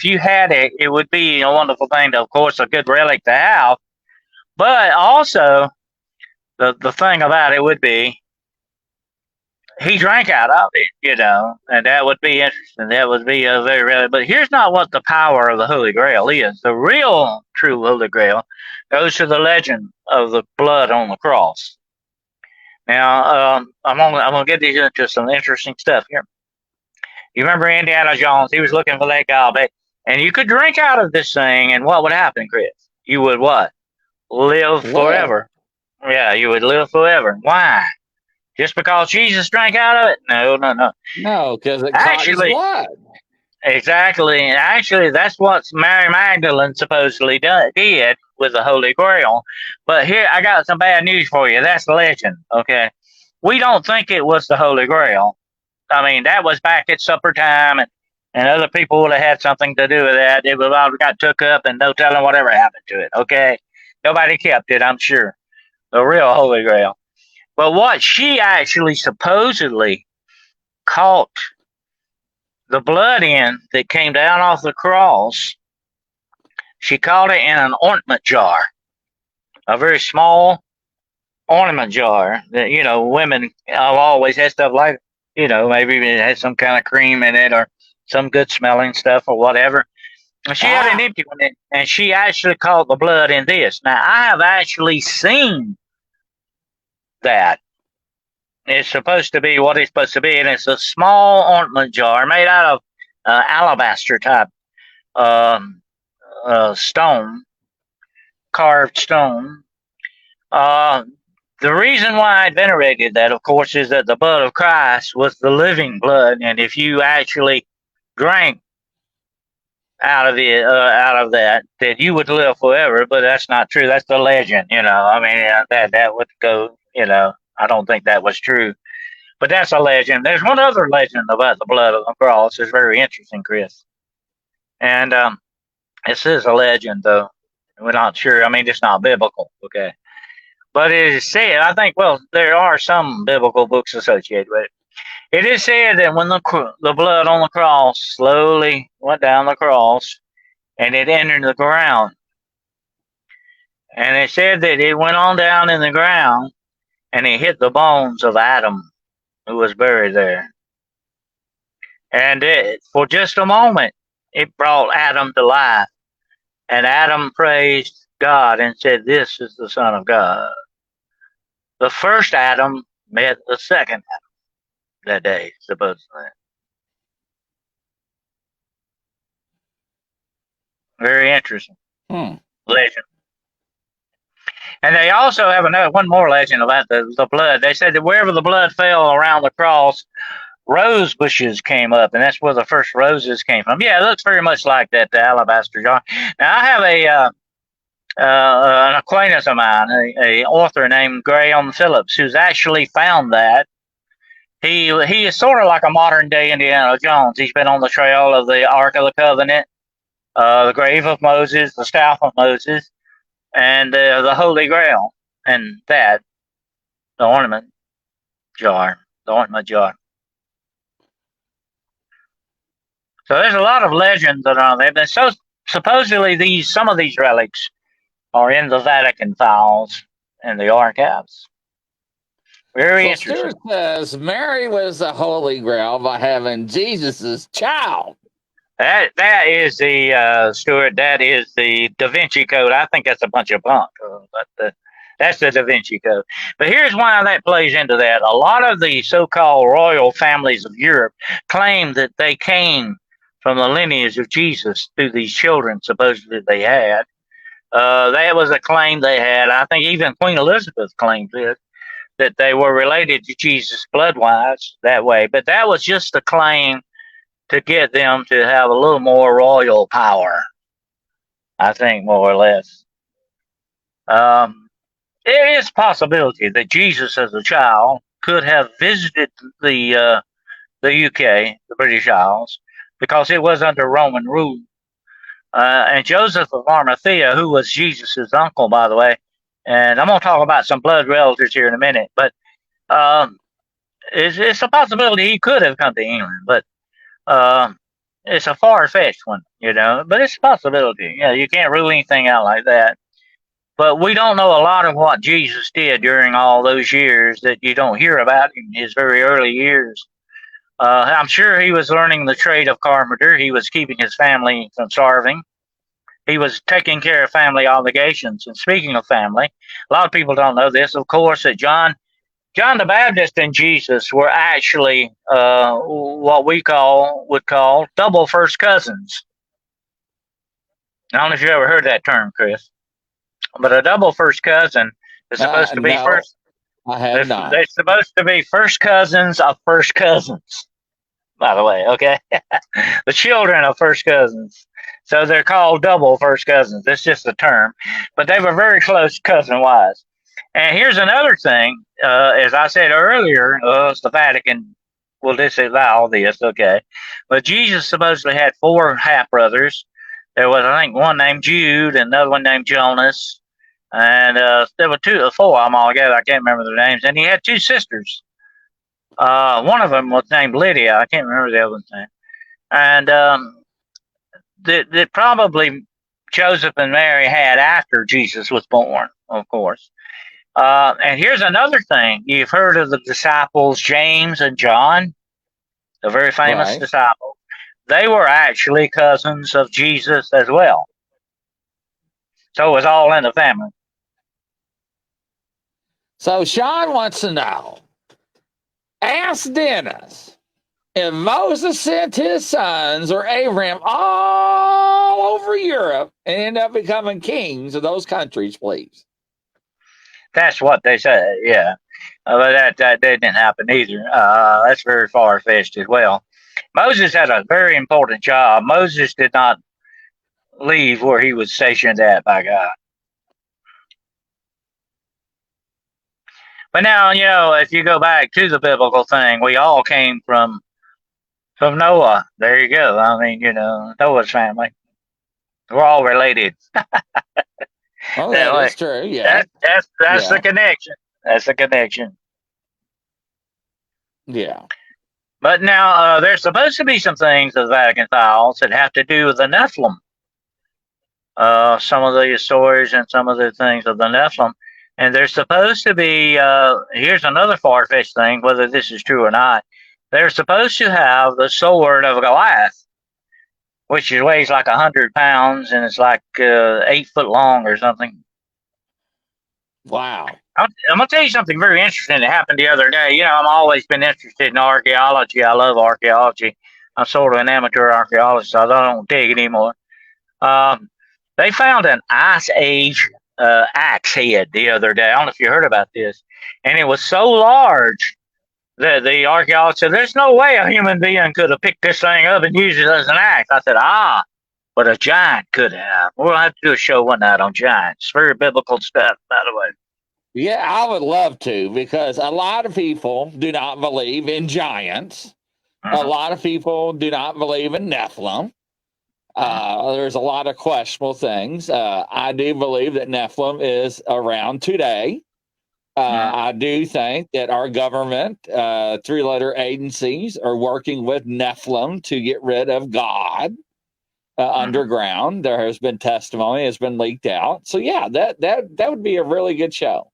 you had it, it would be a wonderful thing. Of course, a good relic to have. But also, the thing about it would be he drank out of it, and that would be interesting. That would be a very relic. But here's not what the power of the Holy Grail is. The real, true Holy Grail goes to the legend of the blood on the cross. Now, I'm gonna get these into some interesting stuff here. You remember Indiana Jones? He was looking for that goblet, and you could drink out of this thing, and what would happen, Chris? You would what? Live forever. Yeah, you would live forever. Why? Just because Jesus drank out of it? No. No, because it caught his blood. Exactly. Actually, that's what Mary Magdalene supposedly did with the Holy Grail. But here, I got some bad news for you. That's legend, okay? We don't think it was the Holy Grail. I mean, that was back at supper time, and other people would have had something to do with that. It would all got took up, and no telling whatever happened to it, okay? Nobody kept it, I'm sure. The real Holy Grail. But what she actually supposedly caught the blood in that came down off the cross, she caught it in an ointment jar, a very small ornament jar that, women have always had stuff like, maybe it had some kind of cream in it or some good smelling stuff or whatever. And she had an empty one, and she actually caught the blood in this. Now, I have actually seen that. It's supposed to be what it's supposed to be, and it's a small ointment jar made out of alabaster type stone, carved stone. The reason why I venerated that, of course, is that the blood of Christ was the living blood, and if you actually drank out of that you would live forever. But that's not true. That's the legend, you know. I mean, that would go, you know. I don't think that was true, but that's a legend. There's one other legend about the blood of the cross. It's very interesting, Chris, and this is a legend, though. We're not sure. I mean, it's not biblical, okay? But it is said. I think, well, there are some biblical books associated with it. It is said that when the blood on the cross slowly went down the cross, and it entered the ground. And it said that it went on down in the ground and it hit the bones of Adam, who was buried there. And for just a moment, it brought Adam to life. And Adam praised God and said, "This is the Son of God." The first Adam met the second Adam that day, supposedly. Very interesting legend. And they also have one more legend about the blood. They said that wherever the blood fell around the cross, rose bushes came up, and that's where the first roses came from. Yeah, it looks very much like that, the alabaster jar. Now, I have an acquaintance of mine, a author named Graham Phillips, who's actually found that. He is sort of like a modern day Indiana Jones. He's been on the trail of the Ark of the Covenant, the grave of Moses, the staff of Moses, and the Holy Grail, and that, the ornament jar. So there's a lot of legends that are there. But so supposedly some of these relics are in the Vatican files and the archives. Very interesting. Stuart says Mary was the Holy Grail by having Jesus's child. That is the Stuart. That is the Da Vinci Code. I think that's a bunch of bunk, but that's the Da Vinci Code. But here's why that plays into that. A lot of the so-called royal families of Europe claim that they came from the lineage of Jesus through these children supposedly they had. That was a claim they had. I think even Queen Elizabeth claimed it, that they were related to Jesus blood-wise that way. But that was just a claim to get them to have a little more royal power, I think, more or less. There is a possibility that Jesus, as a child, could have visited the UK, the British Isles, because it was under Roman rule. And Joseph of Arimathea, who was Jesus' uncle, by the way, and I'm going to talk about some blood relatives here in a minute, but it's a possibility he could have come to England, but it's a far-fetched one, you know, but it's a possibility. Yeah, you can't rule anything out like that. But we don't know a lot of what Jesus did during all those years that you don't hear about in his very early years. I'm sure he was learning the trade of carpenter. He was keeping his family from starving. He was taking care of family obligations. And speaking of family, a lot of people don't know this, of course, that John the Baptist and Jesus were actually what we would call double first cousins. I don't know if you ever heard that term, Chris, but a double first cousin is supposed to be no, first. I have not. They're supposed to be first cousins of first cousins, by the way, okay? The children of first cousins. So they're called double first cousins. It's just a term. But they were very close cousin-wise. And here's another thing. As I said earlier, the Vatican will disallow this, okay? But Jesus supposedly had 4 half-brothers. There was, I think, one named Jude and another one named Jonas. And there were 4 of them all together. I can't remember their names. And he had 2 sisters. One of them was named Lydia. I can't remember the other one's name. And that probably Joseph and Mary had after Jesus was born, of course. And here's another thing. You've heard of the disciples James and John, the very famous disciples. They were actually cousins of Jesus as well. So it was all in the family. So Sean wants to know, ask Dennis if Moses sent his sons or Abraham all over Europe and end up becoming kings of those countries, please. That's what they say. Yeah, but that didn't happen either. That's very far fetched as well. Moses had a very important job. Moses did not leave where he was stationed at by God. But now, if you go back to the biblical thing, we all came from Noah. There you go. I mean, Noah's family. We're all related. Oh, That that way. is true. Yeah. That's the Yeah. connection. That's the connection. Yeah. But now there's supposed to be some things of the Vatican files that have to do with the Nephilim. Some of the stories and some of the things of the Nephilim. And there's supposed to be, here's another far fetched thing, whether this is true or not. They're supposed to have the sword of Goliath, which weighs like 100 pounds and it's like 8 foot long or something. Wow. I'm going to tell you something very interesting that happened the other day. I've always been interested in archaeology. I love archaeology. I'm sort of an amateur archaeologist, so I don't dig anymore. Um, they found an Ice Age axe head the other day. I don't know if you heard about this. And it was so large that the archaeologist said, there's no way a human being could have picked this thing up and used it as an axe. I said, but a giant could have. We'll have to do a show one night on giants. Very biblical stuff, by the way. Yeah, I would love to because a lot of people do not believe in giants. A lot of people do not believe in Nephilim. There's a lot of questionable things. I do believe that Nephilim is around today. I do think that our government, three-letter agencies, are working with Nephilim to get rid of God underground. There has been testimony has been leaked out. So yeah, that would be a really good show.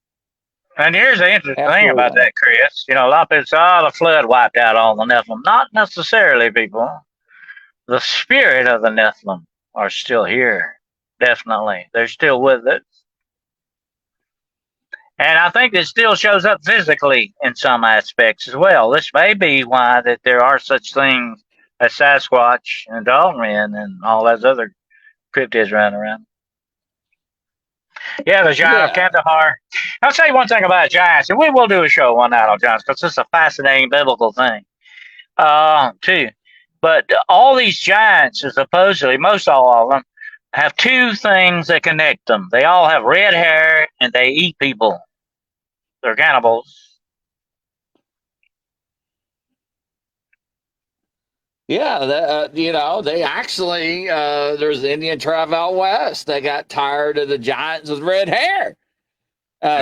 And here's the interesting thing about Absolutely. that, Chris. A lot of people say, the flood wiped out all the Nephilim. Not necessarily, people. The spirit of the Nephilim are still here. Definitely. They're still with it. And I think it still shows up physically in some aspects as well. This may be why that there are such things as Sasquatch and Dogman and all those other cryptids running around. Yeah, the giant of Yeah. Kandahar. I'll tell you one thing about giants, and we will do a show one night on giants because it's a fascinating biblical thing, too. But all these giants, are supposedly, most all of them, have two things that connect them. They all have red hair and they eat people. They're cannibals. Yeah, they actually there's the Indian tribe out west. They got tired of the giants with red hair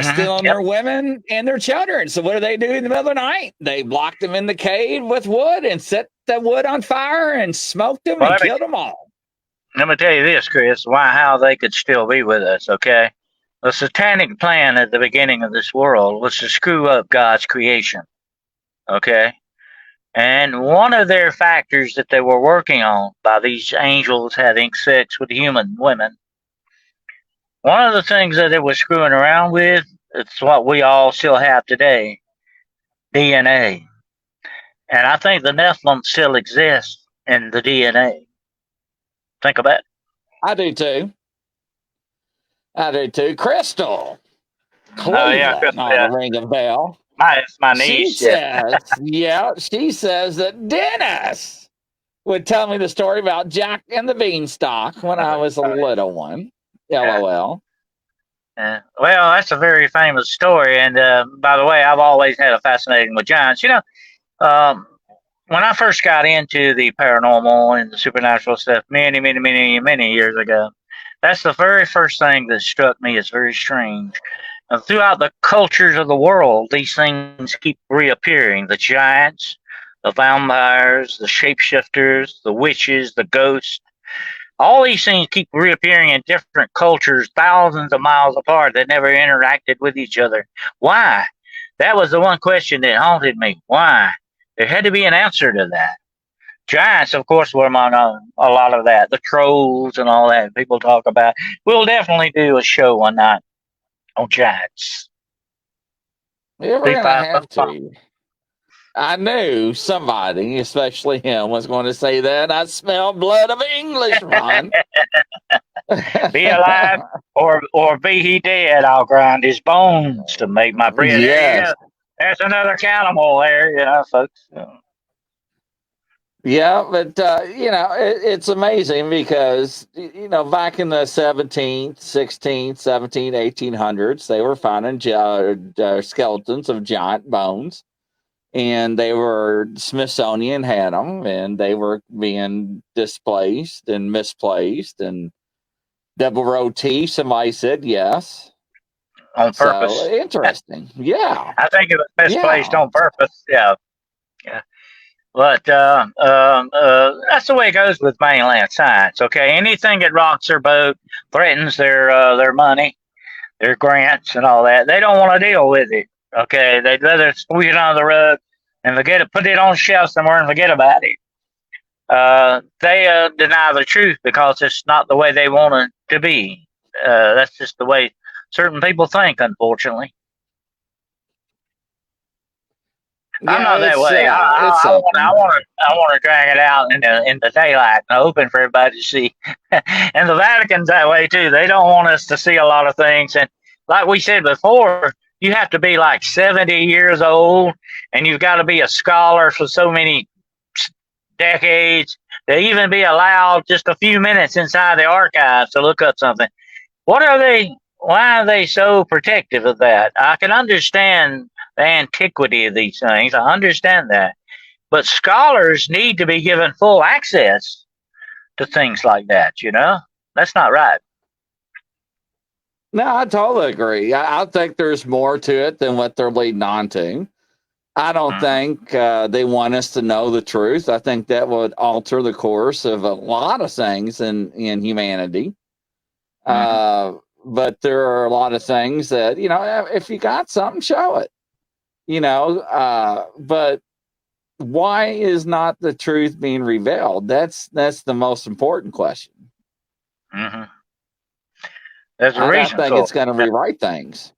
stealing Yep. their women and their children. So what do they do in the middle of the night? They blocked them in the cave with wood and set the wood on fire and smoked them Well, and killed them all. let me tell you this, Chris, how they could still be with us, okay? The satanic plan at the beginning of this world was to screw up God's creation, okay? And one of their factors that they were working on by these angels having sex with human women, one of the things that they were screwing around with, it's what we all still have today, DNA. And I think the Nephilim still exists in the DNA. Think about it. I do too. I do too. Crystal Oh, yeah, Cleveland, Chris, not yeah. to ring a bell. It's my She niece, yeah. says, yeah, she says that Dennis would tell me the story about Jack and the Beanstalk when I was a little one. Yeah. LOL. Well, that's a very famous story. And by the way, I've always had a fascinating with giants. Um, when I first got into the paranormal and the supernatural stuff many, many, many, many years ago, that's the very first thing that struck me as very strange. Throughout the cultures of the world, these things keep reappearing. The giants, the vampires, the shapeshifters, the witches, the ghosts. All these things keep reappearing in different cultures, thousands of miles apart, that never interacted with each other. Why? That was the one question that haunted me. Why? There had to be an answer to that. Giants, of course, were among a lot of that. The trolls and all that people talk about. We'll definitely do a show one night on giants. Yeah, we're going to have to. I knew somebody, especially him, was going to say that. I smell blood of English, Ron. Be alive or be he dead, I'll grind his bones to make my bread. There you Yes. go. There's another cannibal there, folks. Yeah, but it's amazing because back in the 17th, 16th, 17th, 1800s, they were finding skeletons of giant bones, and they were Smithsonian had them, and they were being displaced and misplaced and double row T. Somebody said yes. On So purpose. interesting. Yeah. I think it was misplaced Yeah. on purpose. Yeah. Yeah. But that's the way it goes with mainland science. Okay, anything that rocks their boat, threatens their money, their grants, and all that, they don't want to deal with it. Okay, they'd rather squeeze it under the rug and forget it, put it on the shelf somewhere and forget about it. They deny the truth because it's not the way they want it to be. That's just the way certain people think, unfortunately. I'm Yeah, not that way. it's something. I want to drag it out in the daylight and open for everybody to see. And the Vatican's that way too. They don't want us to see a lot of things. And like we said before, you have to be like 70 years old, and you've got to be a scholar for so many decades to even be allowed just a few minutes inside the archives to look up something. What are they? Why are they so protective of that? I can understand the antiquity of these things. I understand that. But scholars need to be given full access to things like that, That's not right. No, I totally agree. I think there's more to it than what they're leading on to. I don't Mm-hmm. think they want us to know the truth. I think that would alter the course of a lot of things in humanity. Mm-hmm. But there are a lot of things that, if you got something, show it. But why is not the truth being revealed? That's the most important question. Mm-hmm. There's a I don't reason think for it's going to it. rewrite things.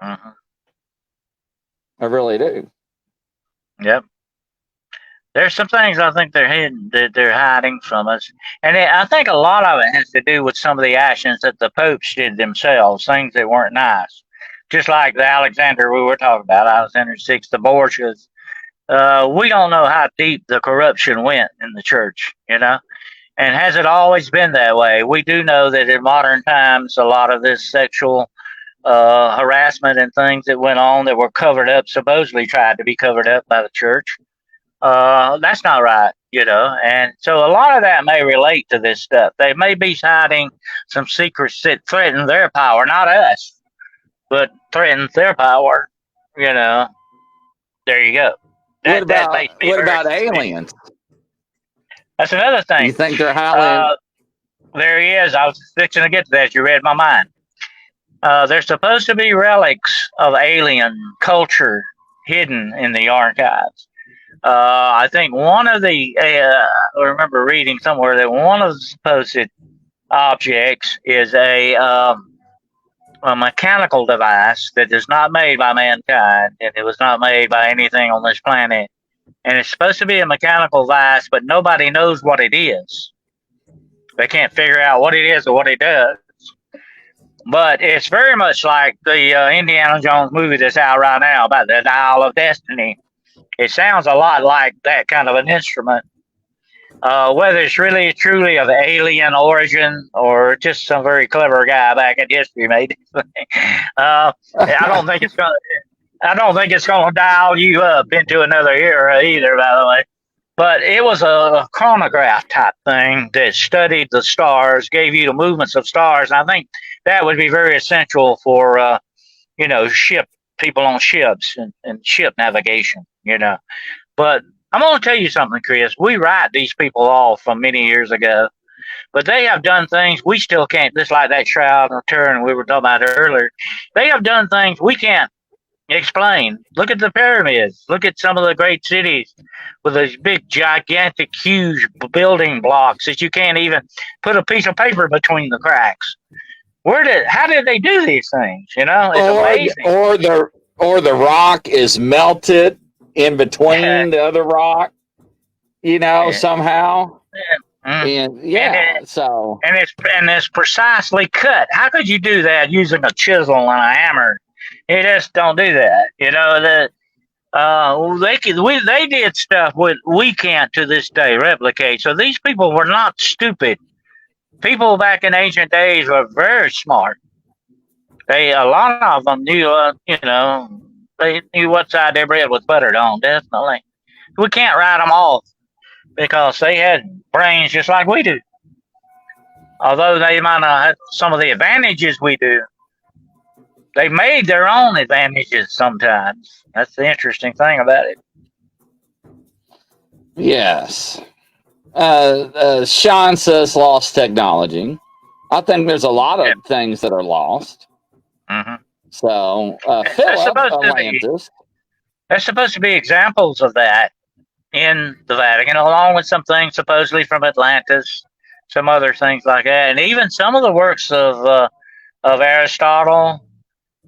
Mm-hmm. I really do. Yep. There's some things I think they're hidden, that they're hiding from us, and I think a lot of it has to do with some of the actions that the popes did themselves, things that weren't nice. Just like the Alexander we were talking about, Alexander VI, the Borgias. We don't know how deep the corruption went in the church, And has it always been that way? We do know that in modern times, a lot of this sexual harassment and things that went on that were covered up, supposedly tried to be covered up by the church. That's not right, And so a lot of that may relate to this stuff. They may be hiding some secrets that threaten their power, not us, but threatens their power. There you go. What That makes about me what very about suspicious. aliens? That's another You thing. think they're highly? Uh, there he is. I was fixing to get to that. You read my mind. There's supposed to be relics of alien culture hidden in the archives. I think one of I remember reading somewhere that one of the supposed objects is a mechanical device that is not made by mankind, and it was not made by anything on this planet. And it's supposed to be a mechanical device, but nobody knows what it is. They can't figure out what it is or what it does. But it's very much like the Indiana Jones movie that's out right now about the Dial of Destiny. It sounds a lot like that kind of an instrument. Whether it's really truly of alien origin or just some very clever guy back in history made it. I don't think it's gonna. I don't think it's gonna dial you up into another era either. By the way, but it was a chronograph type thing that studied the stars, gave you the movements of stars. And I think that would be very essential for ship people on ships and ship navigation. But I'm going to tell you something, Chris. We write these people off from many years ago, but they have done things we still can't. Just like that Shroud and Turin we were talking about earlier, they have done things we can't explain. Look at the pyramids. Look at some of the great cities with those big, gigantic, huge building blocks that you can't even put a piece of paper between the cracks. How did they do these things? It's amazing. Or the rock is melted in between the other rock, Yeah. somehow. Mm. And And yeah, so it's precisely cut. How could you do that using a chisel and a hammer? You just don't do that. They did stuff we can't to this day replicate. So these people were not stupid. People back in ancient days were very smart. A lot of them knew, they knew what side their bread was buttered on. Definitely, we can't write them off because they had brains just like we do. Although they might not have some of the advantages we do, they made their own advantages sometimes. That's the interesting thing about it. yes. Sean says lost technology. I think there's a lot Yeah. of things that are lost. Mm-hmm. So There's Philip supposed to be Atlantis. there's supposed to be examples of that in the Vatican, along with some things supposedly from Atlantis, some other things like that, and even some of the works of Aristotle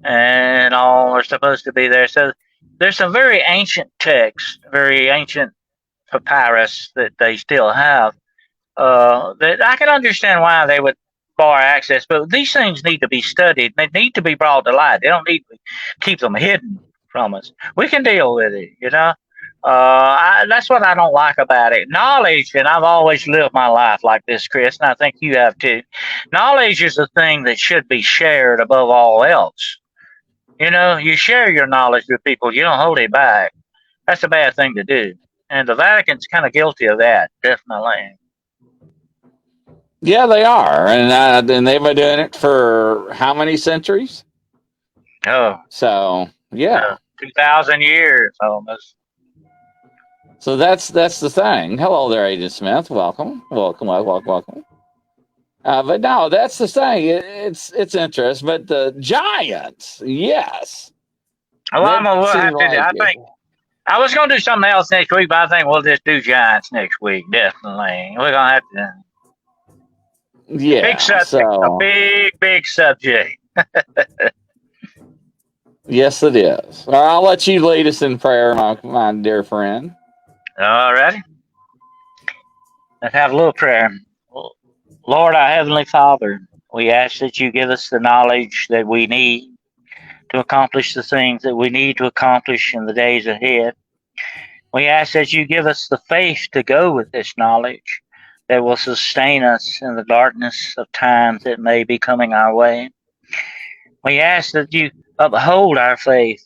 and all are supposed to be there. So there's some very ancient texts, very ancient papyrus that they still have. That I can understand why they would bar access, but these things need to be studied. They need to be brought to light. They don't need to keep them hidden from us. We can deal with it. That's what I don't like about it. Knowledge, and I've always lived my life like this, Chris, and I think you have too. Knowledge is a thing that should be shared above all else. You share your knowledge with people. You don't hold it back. That's a bad thing to do. And the Vatican's kind of guilty of that, definitely. Yeah, they are, and they've been doing it for how many centuries? Oh, So yeah. 2,000 years almost. So that's the thing. Hello there, Agent Smith. Welcome. But no, that's the thing. It's interesting. But the Giants, yes, Well, that we'll seemed have to do. like I think I was going to do something else next week, but I think we'll just do Giants next week. Definitely, we're gonna have to. yeah. Big subject. So Big subject. yes, it is. All right, I'll let you lead us in prayer, my dear friend. All righty. Let's have a little prayer. Lord, our Heavenly Father, we ask that you give us the knowledge that we need to accomplish the things that we need to accomplish in the days ahead. We ask that you give us the faith to go with this knowledge that will sustain us in the darkness of times that may be coming our way. We ask that you uphold our faith,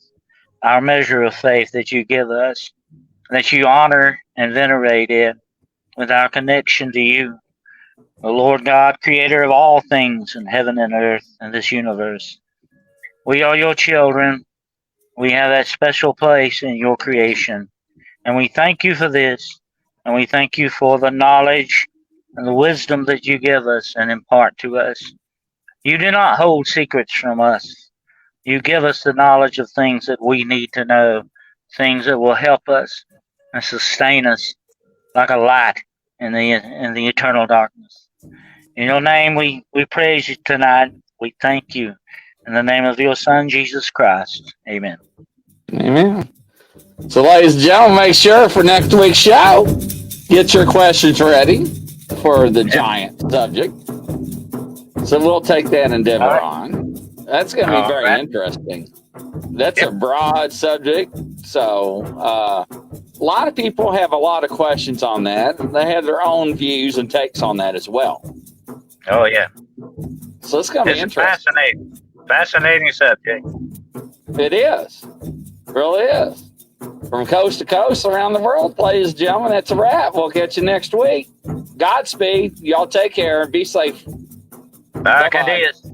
our measure of faith that you give us, that you honor and venerate it with our connection to you, the Lord God, creator of all things in heaven and earth and this universe. We are your children. We have that special place in your creation. And we thank you for this. And we thank you for the knowledge and the wisdom that you give us and impart to us. You do not hold secrets from us. You give us the knowledge of things that we need to know, things that will help us and sustain us like a light in the eternal darkness. In your name we praise you tonight. We thank you. In the name of your Son, Jesus Christ. Amen. Amen. So, ladies and gentlemen, make sure for next week's show, get your questions ready for the giant subject. So we'll take that endeavor on. That's going to be very interesting. That's a broad subject. So a lot of people have a lot of questions on that. And they have their own views and takes on that as well. Oh, yeah. So it's going to be interesting. Fascinating subject. It is. It really is. From coast to coast around the world, ladies and gentlemen, that's a wrap. We'll catch you next week. Godspeed. Y'all take care and be safe. Bye, Candias.